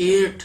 8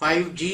5G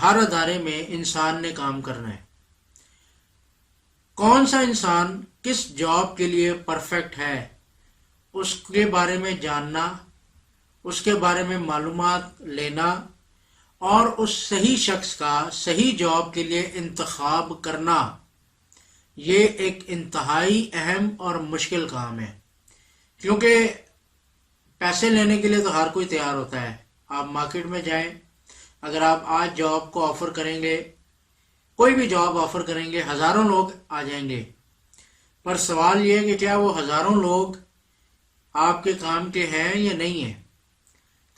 ہر ادارے میں انسان نے کام کرنا ہے. کون سا انسان کس جاب کے لیے پرفیکٹ ہے اس کے بارے میں جاننا، اس کے بارے میں معلومات لینا اور اس صحیح شخص کا صحیح جاب کے لیے انتخاب کرنا، یہ ایک انتہائی اہم اور مشکل کام ہے. کیونکہ پیسے لینے کے لیے تو ہر کوئی تیار ہوتا ہے. آپ مارکیٹ میں جائیں، اگر آپ آج جاب کو آفر کریں گے، کوئی بھی جاب آفر کریں گے، ہزاروں لوگ آ جائیں گے. پر سوال یہ ہے کہ کیا وہ ہزاروں لوگ آپ کے کام کے ہیں یا نہیں ہیں.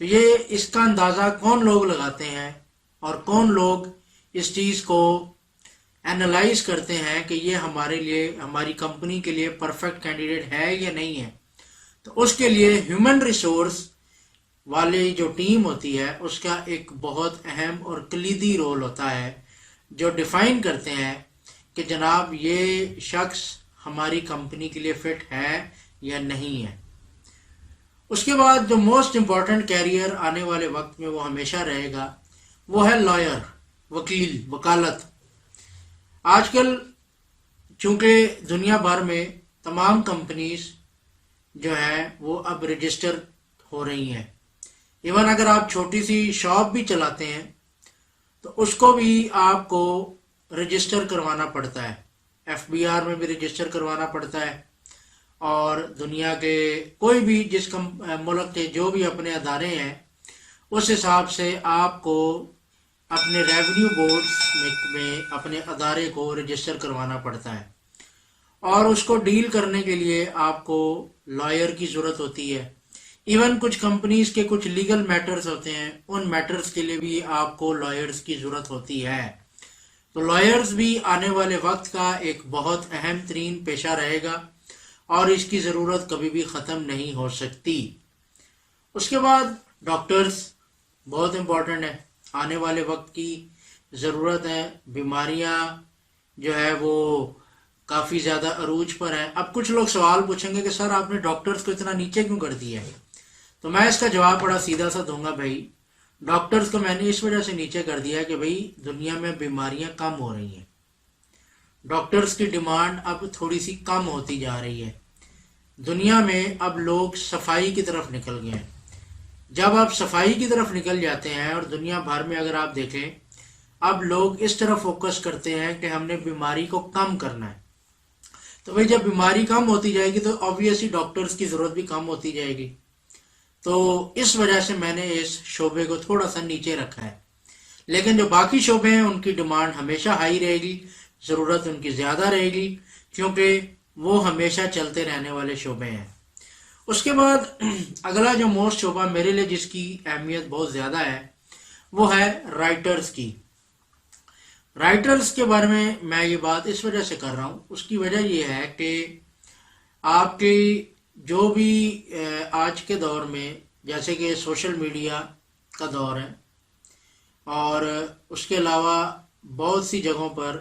تو یہ اس کا اندازہ کون لوگ لگاتے ہیں اور کون لوگ اس چیز کو اینالائز کرتے ہیں کہ یہ ہمارے لیے، ہماری کمپنی کے لیے پرفیکٹ کینڈیڈیٹ ہے یا نہیں ہے. تو اس کے لیے ہیومن ریسورس والی جو ٹیم ہوتی ہے اس کا ایک بہت اہم اور کلیدی رول ہوتا ہے، جو ڈیفائن کرتے ہیں کہ جناب یہ شخص ہماری کمپنی کے لیے فٹ ہے یا نہیں ہے. اس کے بعد جو موسٹ امپورٹنٹ کیریئر آنے والے وقت میں وہ ہمیشہ رہے گا، وہ ہے لائر، وکیل، وکالت. آج کل چونکہ دنیا بھر میں تمام کمپنیز جو ہے وہ اب رجسٹر ہو رہی ہیں. ایون اگر آپ چھوٹی سی شاپ بھی چلاتے ہیں تو اس کو بھی آپ کو رجسٹر کروانا پڑتا ہے. FBR میں بھی رجسٹر کروانا پڑتا ہے، اور دنیا کے کوئی بھی جس ملک کے جو بھی اپنے ادارے ہیں اس حساب سے آپ کو اپنے ریونیو بورڈز میں اپنے ادارے کو رجسٹر کروانا پڑتا ہے. اور اس کو ڈیل کرنے کے لیے آپ کو لائر کی ضرورت ہوتی ہے. ایون کچھ کمپنیز کے کچھ لیگل میٹرز ہوتے ہیں، ان میٹرز کے لیے بھی آپ کو لائرز کی ضرورت ہوتی ہے. تو لائرز بھی آنے والے وقت کا ایک بہت اہم ترین پیشہ رہے گا اور اس کی ضرورت کبھی بھی ختم نہیں ہو سکتی. اس کے بعد ڈاکٹرز بہت امپورٹنٹ ہے، آنے والے وقت کی ضرورت ہے. بیماریاں جو ہے وہ کافی زیادہ عروج پر ہیں. اب کچھ لوگ سوال پوچھیں گے کہ سر آپ نے ڈاکٹرز کو اتنا نیچے کیوں کر دیا ہے؟ تو میں اس کا جواب بڑا سیدھا سا دوں گا. بھائی ڈاکٹرز کو میں نے اس وجہ سے نیچے کر دیا ہے کہ بھائی دنیا میں بیماریاں کم ہو رہی ہیں، ڈاکٹرز کی ڈیمانڈ اب تھوڑی سی کم ہوتی جا رہی ہے. دنیا میں اب لوگ صفائی کی طرف نکل گئے ہیں. جب آپ صفائی کی طرف نکل جاتے ہیں، اور دنیا بھر میں اگر آپ دیکھیں اب لوگ اس طرف فوکس کرتے ہیں کہ ہم نے بیماری کو کم کرنا ہے. تو بھائی جب بیماری کم ہوتی جائے گی تو آبویسلی ڈاکٹرز کی ضرورت بھی کم ہوتی جائے گی. تو اس وجہ سے میں نے اس شعبے کو تھوڑا سا نیچے رکھا ہے. لیکن جو باقی شعبے ہیں ان کی ڈیمانڈ ہمیشہ ہائی رہے گی، ضرورت ان کی زیادہ رہے گی، کیونکہ وہ ہمیشہ چلتے رہنے والے شعبے ہیں. اس کے بعد اگلا جو موسٹ شعبہ میرے لیے جس کی اہمیت بہت زیادہ ہے وہ ہے رائٹرز کی. رائٹرز کے بارے میں یہ بات اس وجہ سے کر رہا ہوں، اس کی وجہ یہ ہے کہ آپ کی جو بھی آج کے دور میں جیسے کہ سوشل میڈیا کا دور ہے، اور اس کے علاوہ بہت سی جگہوں پر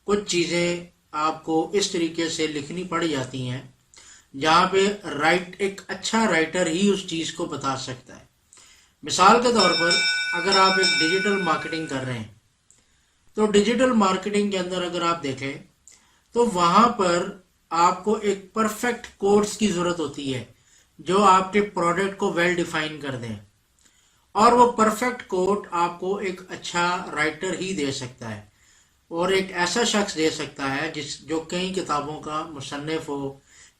کچھ چیزیں آپ کو اس طریقے سے لکھنی پڑ جاتی ہیں جہاں پہ ایک اچھا رائٹر ہی اس چیز کو بتا سکتا ہے. مثال کے طور پر اگر آپ ایک ڈیجیٹل مارکیٹنگ کر رہے ہیں تو ڈیجیٹل مارکیٹنگ کے اندر اگر آپ دیکھیں تو وہاں پر آپ کو ایک پرفیکٹ کوٹس کی ضرورت ہوتی ہے جو آپ کے پروڈکٹ کو ویل ڈیفائن کر دیں، اور وہ پرفیکٹ کوٹ آپ کو ایک اچھا رائٹر ہی دے سکتا ہے، اور ایک ایسا شخص دے سکتا ہے جو کئی کتابوں کا مصنف ہو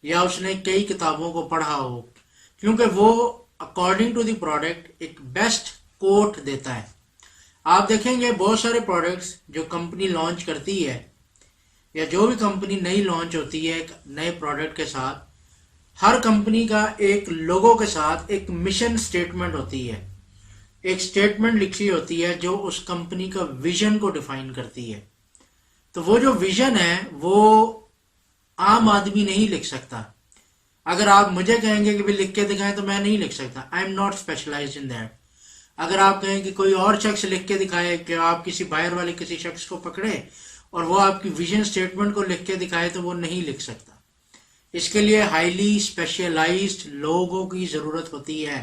یا اس نے کئی کتابوں کو پڑھا ہو، کیونکہ وہ اکارڈنگ ٹو دی پروڈکٹ ایک بیسٹ کوٹ دیتا ہے. آپ دیکھیں گے بہت سارے پروڈکٹس جو کمپنی لانچ کرتی ہے یا جو بھی کمپنی نئی لانچ ہوتی ہے ایک نئے پروڈکٹ کے ساتھ، ہر کمپنی کا ایک لوگو کے ساتھ ایک مشن سٹیٹمنٹ ہوتی ہے، ایک سٹیٹمنٹ لکھی ہوتی ہے جو اس کمپنی کا ویژن کو ڈیفائن کرتی ہے. تو وہ جو ویژن ہے وہ عام آدمی نہیں لکھ سکتا. اگر آپ مجھے کہیں گے کہ بھی لکھ کے دکھائیں تو میں نہیں لکھ سکتا. I am not specialized in that. اگر آپ کہیں کہ کوئی اور شخص لکھ کے دکھائے، کہ آپ کسی باہر والے کسی شخص کو پکڑے اور وہ آپ کی ویژن سٹیٹمنٹ کو لکھ کے دکھائے تو وہ نہیں لکھ سکتا. اس کے لیے ہائیلی اسپیشلائزڈ لوگوں کی ضرورت ہوتی ہے.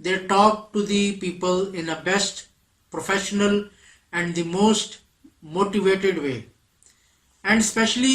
they talk to the people in a best professional and the most motivated way. And especially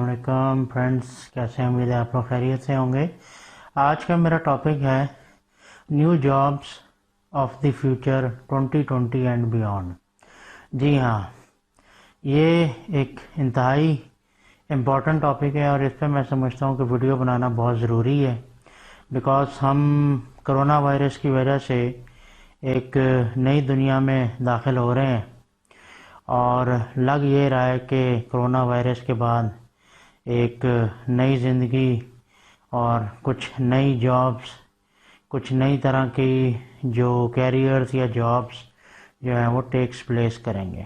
علیکم فرینڈس، کیسے ہیں؟ امید ہے آپ لوگ خیریت سے ہوں گے۔ آج کا میرا ٹاپک ہے new jobs of the future 2020 and beyond. جی ہاں، یہ ایک انتہائی امپورٹنٹ ٹاپک ہے اور اس پہ میں سمجھتا ہوں کہ ویڈیو بنانا بہت ضروری ہے، بیکاز ہم کرونا وائرس کی وجہ سے ایک نئی دنیا میں داخل ہو رہے ہیں، اور لگ یہ رہا ہے کہ کرونا وائرس کے بعد ایک نئی زندگی اور کچھ نئی جابس، کچھ نئی طرح کی جو کیریئرز یا جابس جو ہیں وہ ٹیکس پلیس کریں گے۔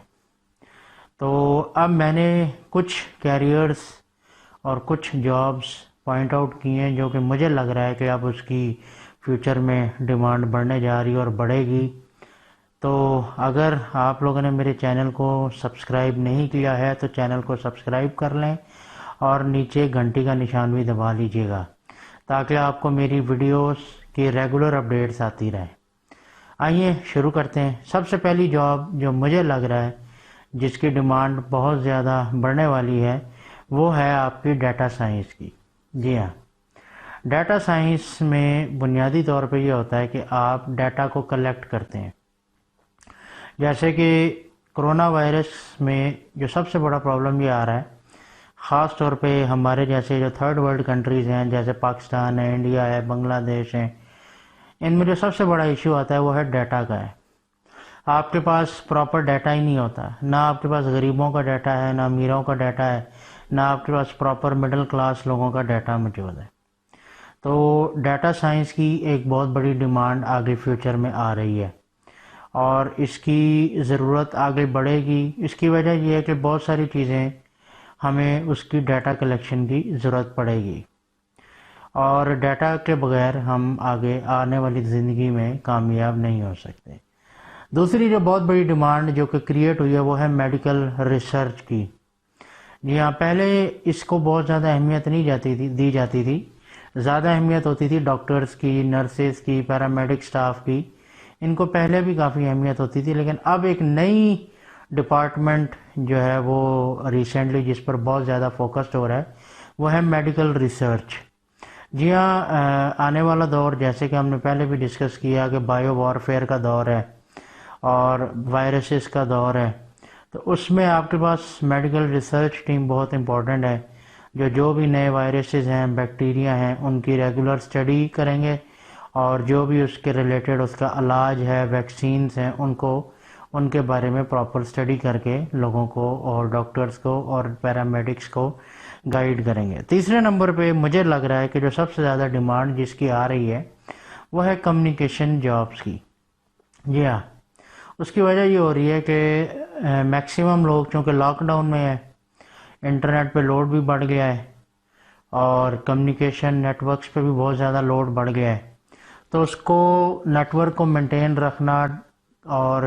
تو اب میں نے کچھ کیریئرز اور کچھ جابس پوائنٹ آؤٹ کی ہیں جو کہ مجھے لگ رہا ہے کہ اب اس کی فیوچر میں ڈیمانڈ بڑھنے جا رہی ہے اور بڑھے گی۔ تو اگر آپ لوگوں نے میرے چینل کو سبسکرائب نہیں کیا ہے تو چینل کو سبسکرائب کر لیں اور نیچے گھنٹی کا نشان بھی دبا لیجئے گا تاکہ آپ کو میری ویڈیوز کی ریگولر اپڈیٹس آتی رہیں۔ آئیے شروع کرتے ہیں۔ سب سے پہلی جاب جو مجھے لگ رہا ہے جس کی ڈیمانڈ بہت زیادہ بڑھنے والی ہے وہ ہے آپ کی ڈیٹا سائنس کی۔ جی ہاں، ڈیٹا سائنس میں بنیادی طور پہ یہ ہوتا ہے کہ آپ ڈیٹا کو کلیکٹ کرتے ہیں۔ جیسے کہ کرونا وائرس میں جو سب سے بڑا پرابلم یہ آ رہا ہے، خاص طور پہ ہمارے جیسے جو تھرڈ ورلڈ کنٹریز ہیں جیسے پاکستان ہے، انڈیا ہے، بنگلہ دیش ہے، ان میں جو سب سے بڑا ایشو آتا ہے وہ ہے ڈیٹا کا ہے۔ آپ کے پاس پراپر ڈیٹا ہی نہیں ہوتا، نہ آپ کے پاس غریبوں کا ڈیٹا ہے، نہ امیروں کا ڈیٹا ہے، نہ آپ کے پاس پراپر مڈل کلاس لوگوں کا ڈیٹا موجود ہے۔ تو ڈیٹا سائنس کی ایک بہت بڑی ڈیمانڈ آگے فیوچر میں آ رہی ہے اور اس کی ضرورت آگے بڑھے گی۔ اس کی وجہ یہ ہے کہ بہت ساری چیزیں ہمیں اس کی ڈیٹا کلیکشن کی ضرورت پڑے گی، اور ڈیٹا کے بغیر ہم آگے آنے والی زندگی میں کامیاب نہیں ہو سکتے۔ دوسری جو بہت بڑی ڈیمانڈ جو کہ کریٹ ہوئی ہے وہ ہے میڈیکل ریسرچ کی۔ جی ہاں، پہلے اس کو بہت زیادہ اہمیت نہیں دی جاتی تھی، زیادہ اہمیت ہوتی تھی ڈاکٹرز کی، نرسز کی، پیرامیڈک سٹاف کی، ان کو پہلے بھی کافی اہمیت ہوتی تھی، لیکن اب ایک نئی ڈپارٹمنٹ جو ہے وہ ریسنٹلی جس پر بہت زیادہ فوکسڈ ہو رہا ہے وہ ہے میڈیکل ریسرچ۔ جی ہاں، آنے والا دور جیسے کہ ہم نے پہلے بھی ڈسکس کیا کہ بائیو وارفیئر کا دور ہے اور وائرسز کا دور ہے، تو اس میں آپ کے پاس میڈیکل ریسرچ ٹیم بہت امپورٹنٹ ہے، جو بھی نئے وائرسز ہیں، بیکٹیریا ہیں، ان کی ریگولر اسٹڈی کریں گے، اور جو بھی اس کے ریلیٹڈ اس کا علاج ہے، ویکسینز ہیں، ان کے بارے میں پراپر اسٹڈی کر کے لوگوں کو اور ڈاکٹرز کو اور پیرامیڈکس کو گائیڈ کریں گے۔ تیسرے نمبر پہ مجھے لگ رہا ہے کہ جو سب سے زیادہ ڈیمانڈ جس کی آ رہی ہے وہ ہے کمیونیکیشن جابس کی۔ جی ہاں، اس کی وجہ یہ ہو رہی ہے کہ میکسیمم لوگ چونکہ لاک ڈاؤن میں ہے، انٹرنیٹ پہ لوڈ بھی بڑھ گیا ہے اور کمیونیکیشن نیٹ ورکس پہ بھی بہت زیادہ لوڈ بڑھ گیا ہے، تو اس کو نیٹ ورک کو مینٹین رکھنا اور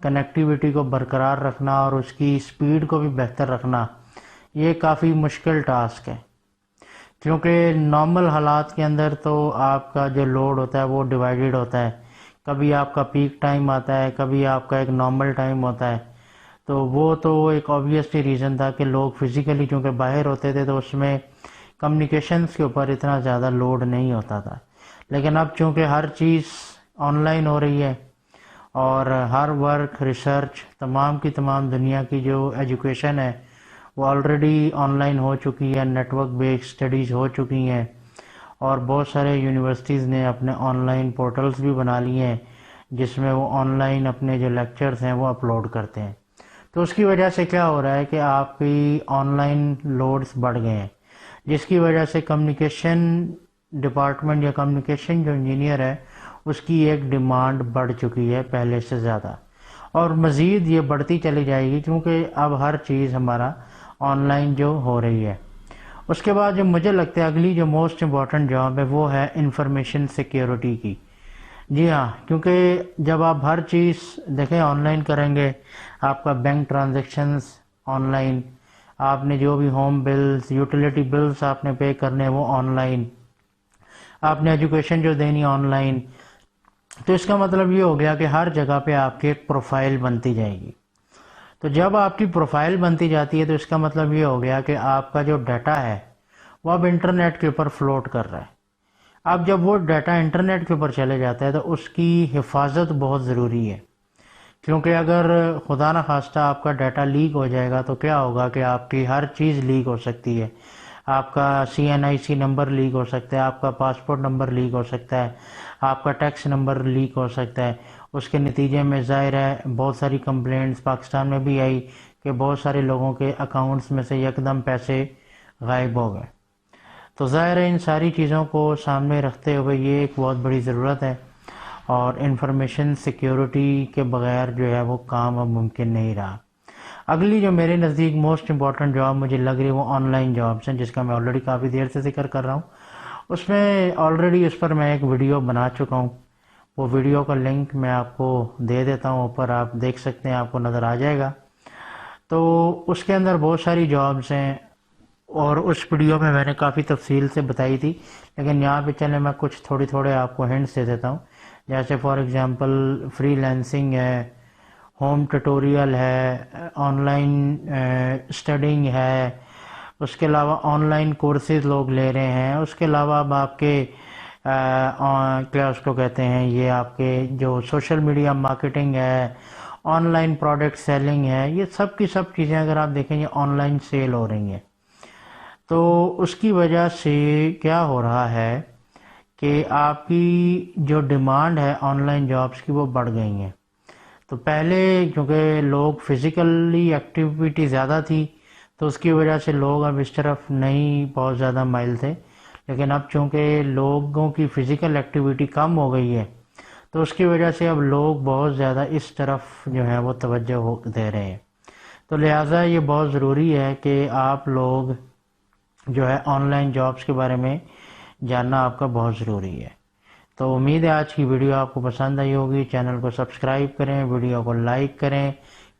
کنیکٹیویٹی کو برقرار رکھنا اور اس کی سپیڈ کو بھی بہتر رکھنا یہ کافی مشکل ٹاسک ہے، کیونکہ نارمل حالات کے اندر تو آپ کا جو لوڈ ہوتا ہے وہ ڈیوائیڈڈ ہوتا ہے، کبھی آپ کا پیک ٹائم آتا ہے، کبھی آپ کا ایک نارمل ٹائم ہوتا ہے، تو وہ تو ایک آبویسلی ریزن تھا کہ لوگ فزیکلی چونکہ باہر ہوتے تھے تو اس میں کمیونیکیشنز کے اوپر اتنا زیادہ لوڈ نہیں ہوتا تھا۔ لیکن اب چونکہ ہر چیز آن لائن ہو رہی ہے اور ہر ورک، ریسرچ، تمام کی تمام دنیا کی جو ایجوکیشن ہے وہ آلریڈی آن لائن ہو چکی ہے، نیٹ ورک بیسڈ اسٹڈیز ہو چکی ہیں، اور بہت سارے یونیورسٹیز نے اپنے آن لائن پورٹلز بھی بنا لیے ہیں جس میں وہ آن لائن اپنے جو لیکچرز ہیں وہ اپلوڈ کرتے ہیں۔ تو اس کی وجہ سے کیا ہو رہا ہے کہ آپ کی آن لائن لوڈز بڑھ گئے ہیں، جس کی وجہ سے کمیونیکیشن ڈپارٹمنٹ یا کمیونیکیشن جو انجینئر ہے اس کی ایک ڈیمانڈ بڑھ چکی ہے پہلے سے زیادہ، اور مزید یہ بڑھتی چلی جائے گی کیونکہ اب ہر چیز ہمارا آن لائن جو ہو رہی ہے۔ اس کے بعد جو مجھے لگتا ہے اگلی جو موسٹ امپورٹنٹ جاب ہے وہ ہے انفارمیشن سیکیورٹی کی۔ جی ہاں، کیونکہ جب آپ ہر چیز دیکھیں آن لائن کریں گے، آپ کا بینک ٹرانزیکشنز آن لائن، آپ نے جو بھی ہوم بلز، یوٹیلیٹی بلز آپ نے پے کرنے وہ آن لائن، آپ نے ایجوکیشن جو دینی آن لائن، تو اس کا مطلب یہ ہو گیا کہ ہر جگہ پہ آپ کی ایک پروفائل بنتی جائے گی۔ تو جب آپ کی پروفائل بنتی جاتی ہے تو اس کا مطلب یہ ہو گیا کہ آپ کا جو ڈیٹا ہے وہ اب انٹرنیٹ کے اوپر فلوٹ کر رہا ہے. اب جب وہ ڈیٹا انٹرنیٹ کے اوپر چلے جاتا ہے تو اس کی حفاظت بہت ضروری ہے، کیونکہ اگر خدا نہ خواستہ آپ کا ڈیٹا لیک ہو جائے گا تو کیا ہوگا کہ آپ کی ہر چیز لیک ہو سکتی ہے. آپ کا CNIC نمبر لیک ہو سکتا ہے، آپ کا پاسپورٹ نمبر لیک ہو سکتا ہے، آپ کا ٹیکس نمبر لیک ہو سکتا ہے. اس کے نتیجے میں ظاہر ہے بہت ساری کمپلینٹس پاکستان میں بھی آئی کہ بہت سارے لوگوں کے اکاؤنٹس میں سے یکدم پیسے غائب ہو گئے. تو ظاہر ہے ان ساری چیزوں کو سامنے رکھتے ہوئے یہ ایک بہت بڑی ضرورت ہے، اور انفارمیشن سیکیورٹی کے بغیر جو ہے وہ کام اب ممکن نہیں رہا. اگلی جو میرے نزدیک موسٹ امپورٹنٹ جاب مجھے لگ رہی ہے وہ آن لائن جابس ہیں، جس کا میں آلریڈی کافی دیر سے ذکر کر رہا ہوں. اس میں آلریڈی اس پر میں ایک ویڈیو بنا چکا ہوں. وہ ویڈیو کا لنک میں آپ کو دے دیتا ہوں، اوپر آپ دیکھ سکتے ہیں، آپ کو نظر آ جائے گا. تو اس کے اندر بہت ساری جابس ہیں اور اس ویڈیو میں نے کافی تفصیل سے بتائی تھی، لیکن یہاں پہ چلیں میں کچھ تھوڑے آپ کو ہنٹس دے دیتا ہوں. جیسے فار ایگزامپل فری لینسنگ ہے، ہوم ٹیوٹوریل ہے، آن لائن اسٹڈنگ ہے، اس کے علاوہ آن لائن کورسز لوگ لے رہے ہیں. اس کے علاوہ اب آپ کے کیا اس کو کہتے ہیں، یہ آپ کے جو سوشل میڈیا مارکیٹنگ ہے، آن لائن پروڈکٹ سیلنگ ہے، یہ سب کی سب چیزیں اگر آپ دیکھیں یہ آن لائن سیل ہو رہی ہیں. تو اس کی وجہ سے کیا ہو رہا ہے کہ آپ کی جو ڈیمانڈ ہے آن لائن جابس کی وہ بڑھ گئی ہیں. تو پہلے کیونکہ لوگ فزیکلی ایکٹیویٹی زیادہ تھی تو اس کی وجہ سے لوگ اب اس طرف نہیں بہت زیادہ مائل تھے، لیکن اب چونکہ لوگوں کی فزیکل ایکٹیویٹی کم ہو گئی ہے تو اس کی وجہ سے اب لوگ بہت زیادہ اس طرف جو ہے وہ توجہ دے رہے ہیں. تو لہٰذا یہ بہت ضروری ہے کہ آپ لوگ جو ہے آن لائن جابس کے بارے میں جاننا آپ کا بہت ضروری ہے. تو امید ہے آج کی ویڈیو آپ کو پسند آئی ہوگی. چینل کو سبسکرائب کریں، ویڈیو کو لائک کریں،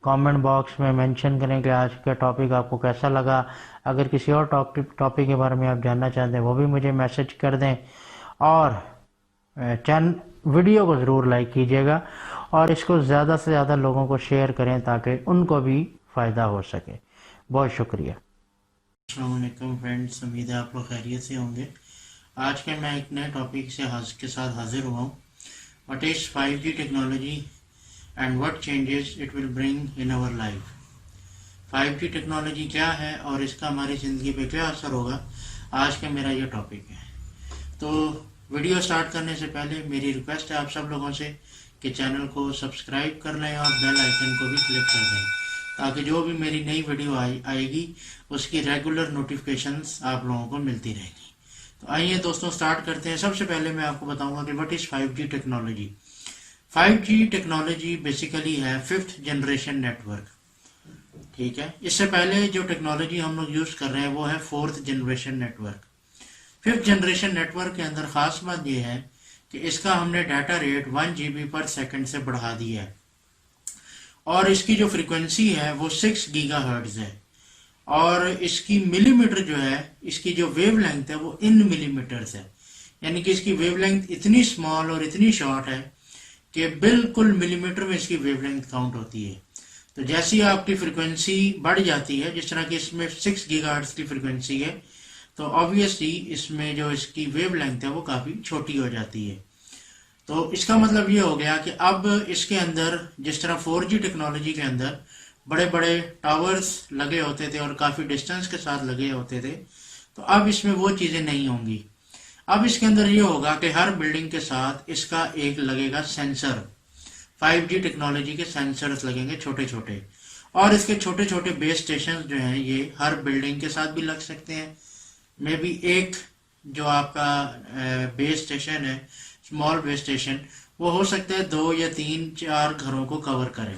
کامنٹ باکس میں مینشن کریں کہ آج کا ٹاپک آپ کو کیسا لگا. اگر کسی اور ٹاپک کے بارے میں آپ جاننا چاہتے ہیں وہ بھی مجھے میسج کر دیں، اور ویڈیو کو ضرور لائک کیجیے گا اور اس کو زیادہ سے زیادہ لوگوں کو شیئر کریں تاکہ ان کو بھی فائدہ ہو سکے. بہت شکریہ. السلام علیکم فرینڈس، امید ہے آپ لوگ خیریت سے ہوں گے. آج کے میں ایک نئے ٹاپک کے ساتھ حاضر ہوا ہوں. What is 5G technology and what changes it will bring in our life. 5G technology کیا ہے اور اس کا ہماری زندگی پہ کیا اثر ہوگا، آج کا میرا یہ ٹاپک ہے. تو ویڈیو سٹارٹ کرنے سے پہلے میری ریکویسٹ ہے آپ سب لوگوں سے کہ چینل کو سبسکرائب کر لیں اور بیل آئیکن کو بھی کلک کر دیں تاکہ جو بھی میری نئی ویڈیو آئے گی اس کی ریگولر نوٹیفیکیشنز آپ لوگوں کو ملتی رہے گی. تو آئیے دوستوں سٹارٹ کرتے ہیں. سب سے پہلے میں آپ کو بتاؤں گا کہ what is 5G technology. 5G technology basically ہے 5th جنریشن نیٹ ورک. ٹھیک ہے، اس سے پہلے جو ٹیکنالوجی ہم لوگ یوز کر رہے ہیں وہ ہے 4th generation network. 5th generation network کے اندر خاص بات یہ ہے کہ اس کا ہم نے data rate 1 GB per second سے بڑھا دی ہے، اور اس کی جو فریکوینسی ہے وہ 6 گیگا ہرٹز ہے، اور اس کی ملی میٹر جو ہے، اس کی جو ویو لینتھ ہے وہ ان ملی میٹرز ہے. یعنی کہ اس کی ویو لینتھ اتنی اسمال اور اتنی شارٹ ہے کہ بالکل ملی میٹر میں اس کی ویو لینتھ کاؤنٹ ہوتی ہے. تو جیسی آپ کی فریکوینسی بڑھ جاتی ہے، جس طرح کہ اس میں 6 گیگا ہرٹز کی فریکوینسی ہے، تو آبویسلی اس میں جو اس کی ویو لینتھ ہے وہ کافی چھوٹی ہو جاتی ہے. تو اس کا مطلب یہ ہو گیا کہ اب اس کے اندر جس طرح 4G ٹیکنالوجی کے اندر بڑے بڑے ٹاورز لگے ہوتے تھے اور کافی ڈسٹنس کے ساتھ لگے ہوتے تھے، تو اب اس میں وہ چیزیں نہیں ہوں گی. اب اس کے اندر یہ ہوگا کہ ہر بلڈنگ کے ساتھ اس کا ایک لگے گا سینسر. 5G ٹیکنالوجی کے سینسرز لگیں گے چھوٹے چھوٹے، اور اس کے چھوٹے چھوٹے بیس اسٹیشن جو ہیں یہ ہر بلڈنگ کے ساتھ بھی لگ سکتے ہیں. میں بھی ایک جو آپ کا بیس اسٹیشن ہے، اسمال بیس اسٹیشن، وہ ہو سکتا ہے 2 یا 3 4 گھروں کو کور کرے.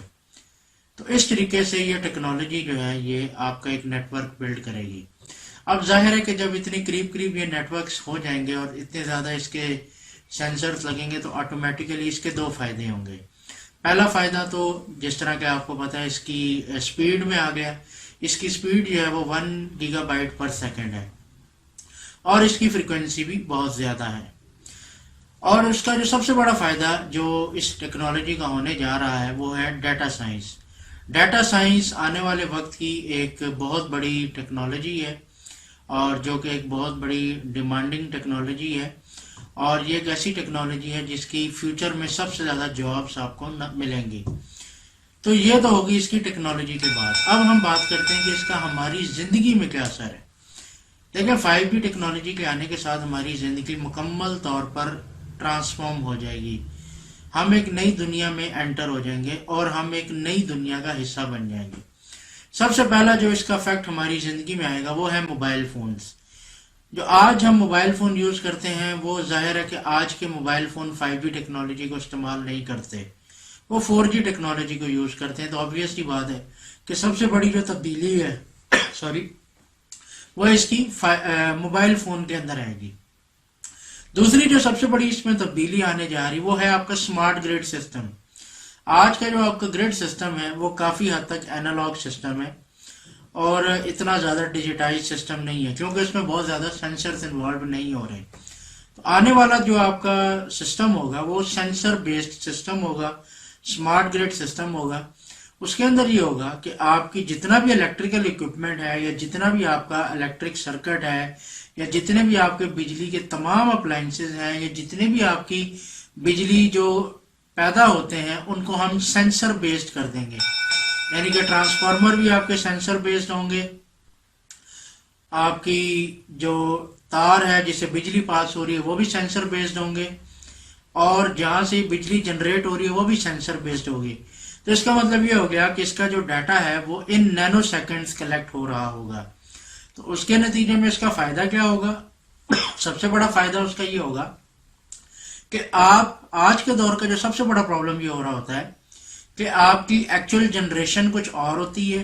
تو اس طریقے سے یہ ٹیکنالوجی جو ہے یہ آپ کا ایک نیٹ ورک بلڈ کرے گی. اب ظاہر ہے کہ جب اتنی قریب یہ نیٹ ورکس ہو جائیں گے اور اتنے زیادہ اس کے سینسرز لگیں گے تو آٹومیٹیکلی اس کے 2 فائدے ہوں گے. پہلا فائدہ تو جس طرح کہ آپ کو پتا ہے اس کی سپیڈ میں آ گیا. اس کی سپیڈ جو ہے وہ 1 گیگا بائٹ پر سیکنڈ ہے، اور اس کی فریکوینسی بھی بہت زیادہ ہے. اور اس کا جو سب سے بڑا فائدہ جو اس ٹیکنالوجی کا ہونے جا رہا ہے وہ ہے ڈیٹا سائنس. ڈیٹا سائنس آنے والے وقت کی ایک بہت بڑی ٹیکنالوجی ہے، اور جو کہ ایک بہت بڑی ڈیمانڈنگ ٹیکنالوجی ہے، اور یہ ایک ایسی ٹیکنالوجی ہے جس کی فیوچر میں سب سے زیادہ جابس آپ کو ملیں گی۔ تو یہ تو ہوگی اس کی ٹیکنالوجی کے بعد۔ اب ہم بات کرتے ہیں کہ اس کا ہماری زندگی میں کیا اثر ہے۔ دیکھیں 5G ٹیکنالوجی کے آنے کے ساتھ ہماری زندگی مکمل طور پر ٹرانسفارم ہو جائے گی۔ ہم ایک نئی دنیا میں انٹر ہو جائیں گے اور ہم ایک نئی دنیا کا حصہ بن جائیں گے۔ سب سے پہلا جو اس کا افیکٹ ہماری زندگی میں آئے گا وہ ہے موبائل فونز۔ جو آج ہم موبائل فون یوز کرتے ہیں وہ ظاہر ہے کہ آج کے موبائل فون 5G ٹیکنالوجی کو استعمال نہیں کرتے، وہ 4G ٹیکنالوجی کو یوز کرتے ہیں۔ تو آبویسلی بات ہے کہ سب سے بڑی جو تبدیلی ہے سوری وہ اس کی موبائل فون کے اندر آئے گی۔ دوسری جو سب سے بڑی اس میں تبدیلی آنے جا رہی وہ ہے آپ کا اسمارٹ گریڈ سسٹم۔ آج کا جو آپ کا گریڈ سسٹم ہے وہ کافی حد تک اینالاگ سسٹم ہے اور اتنا زیادہ ڈیجیٹائز سسٹم نہیں ہے، کیونکہ اس میں بہت زیادہ سینسرز انوالو نہیں ہو رہے۔ تو آنے والا جو آپ کا سسٹم ہوگا وہ سینسر بیسڈ سسٹم ہوگا، اسمارٹ گریڈ سسٹم ہوگا۔ اس کے اندر یہ ہوگا کہ آپ کی جتنا بھی الیکٹریکل اکوپمنٹ ہے یا جتنا بھی آپ کا الیکٹرک سرکٹ ہے یا جتنے بھی آپ کے بجلی کے تمام اپلائنسز ہیں یا جتنے بھی آپ کی بجلی جو پیدا ہوتے ہیں ان کو ہم سینسر بیسڈ کر دیں گے، یعنی کہ ٹرانسفارمر بھی آپ کے سینسر بیسڈ ہوں گے، آپ کی جو تار ہے جس سے بجلی پاس ہو رہی ہے وہ بھی سینسر بیسڈ ہوں گے، اور جہاں سے بجلی جنریٹ ہو رہی ہے وہ بھی سینسر بیسڈ ہوگی۔ تو اس کا مطلب یہ ہو گیا کہ اس کا جو ڈیٹا ہے وہ ان نینو سیکنڈز کلیکٹ ہو رہا ہوگا۔ تو اس کے نتیجے میں اس کا فائدہ کیا ہوگا؟ سب سے بڑا فائدہ اس کا یہ ہوگا کہ آپ آج کے دور کا جو سب سے بڑا پرابلم یہ ہو رہا ہوتا ہے کہ آپ کی ایکچوئل جنریشن کچھ اور ہوتی ہے،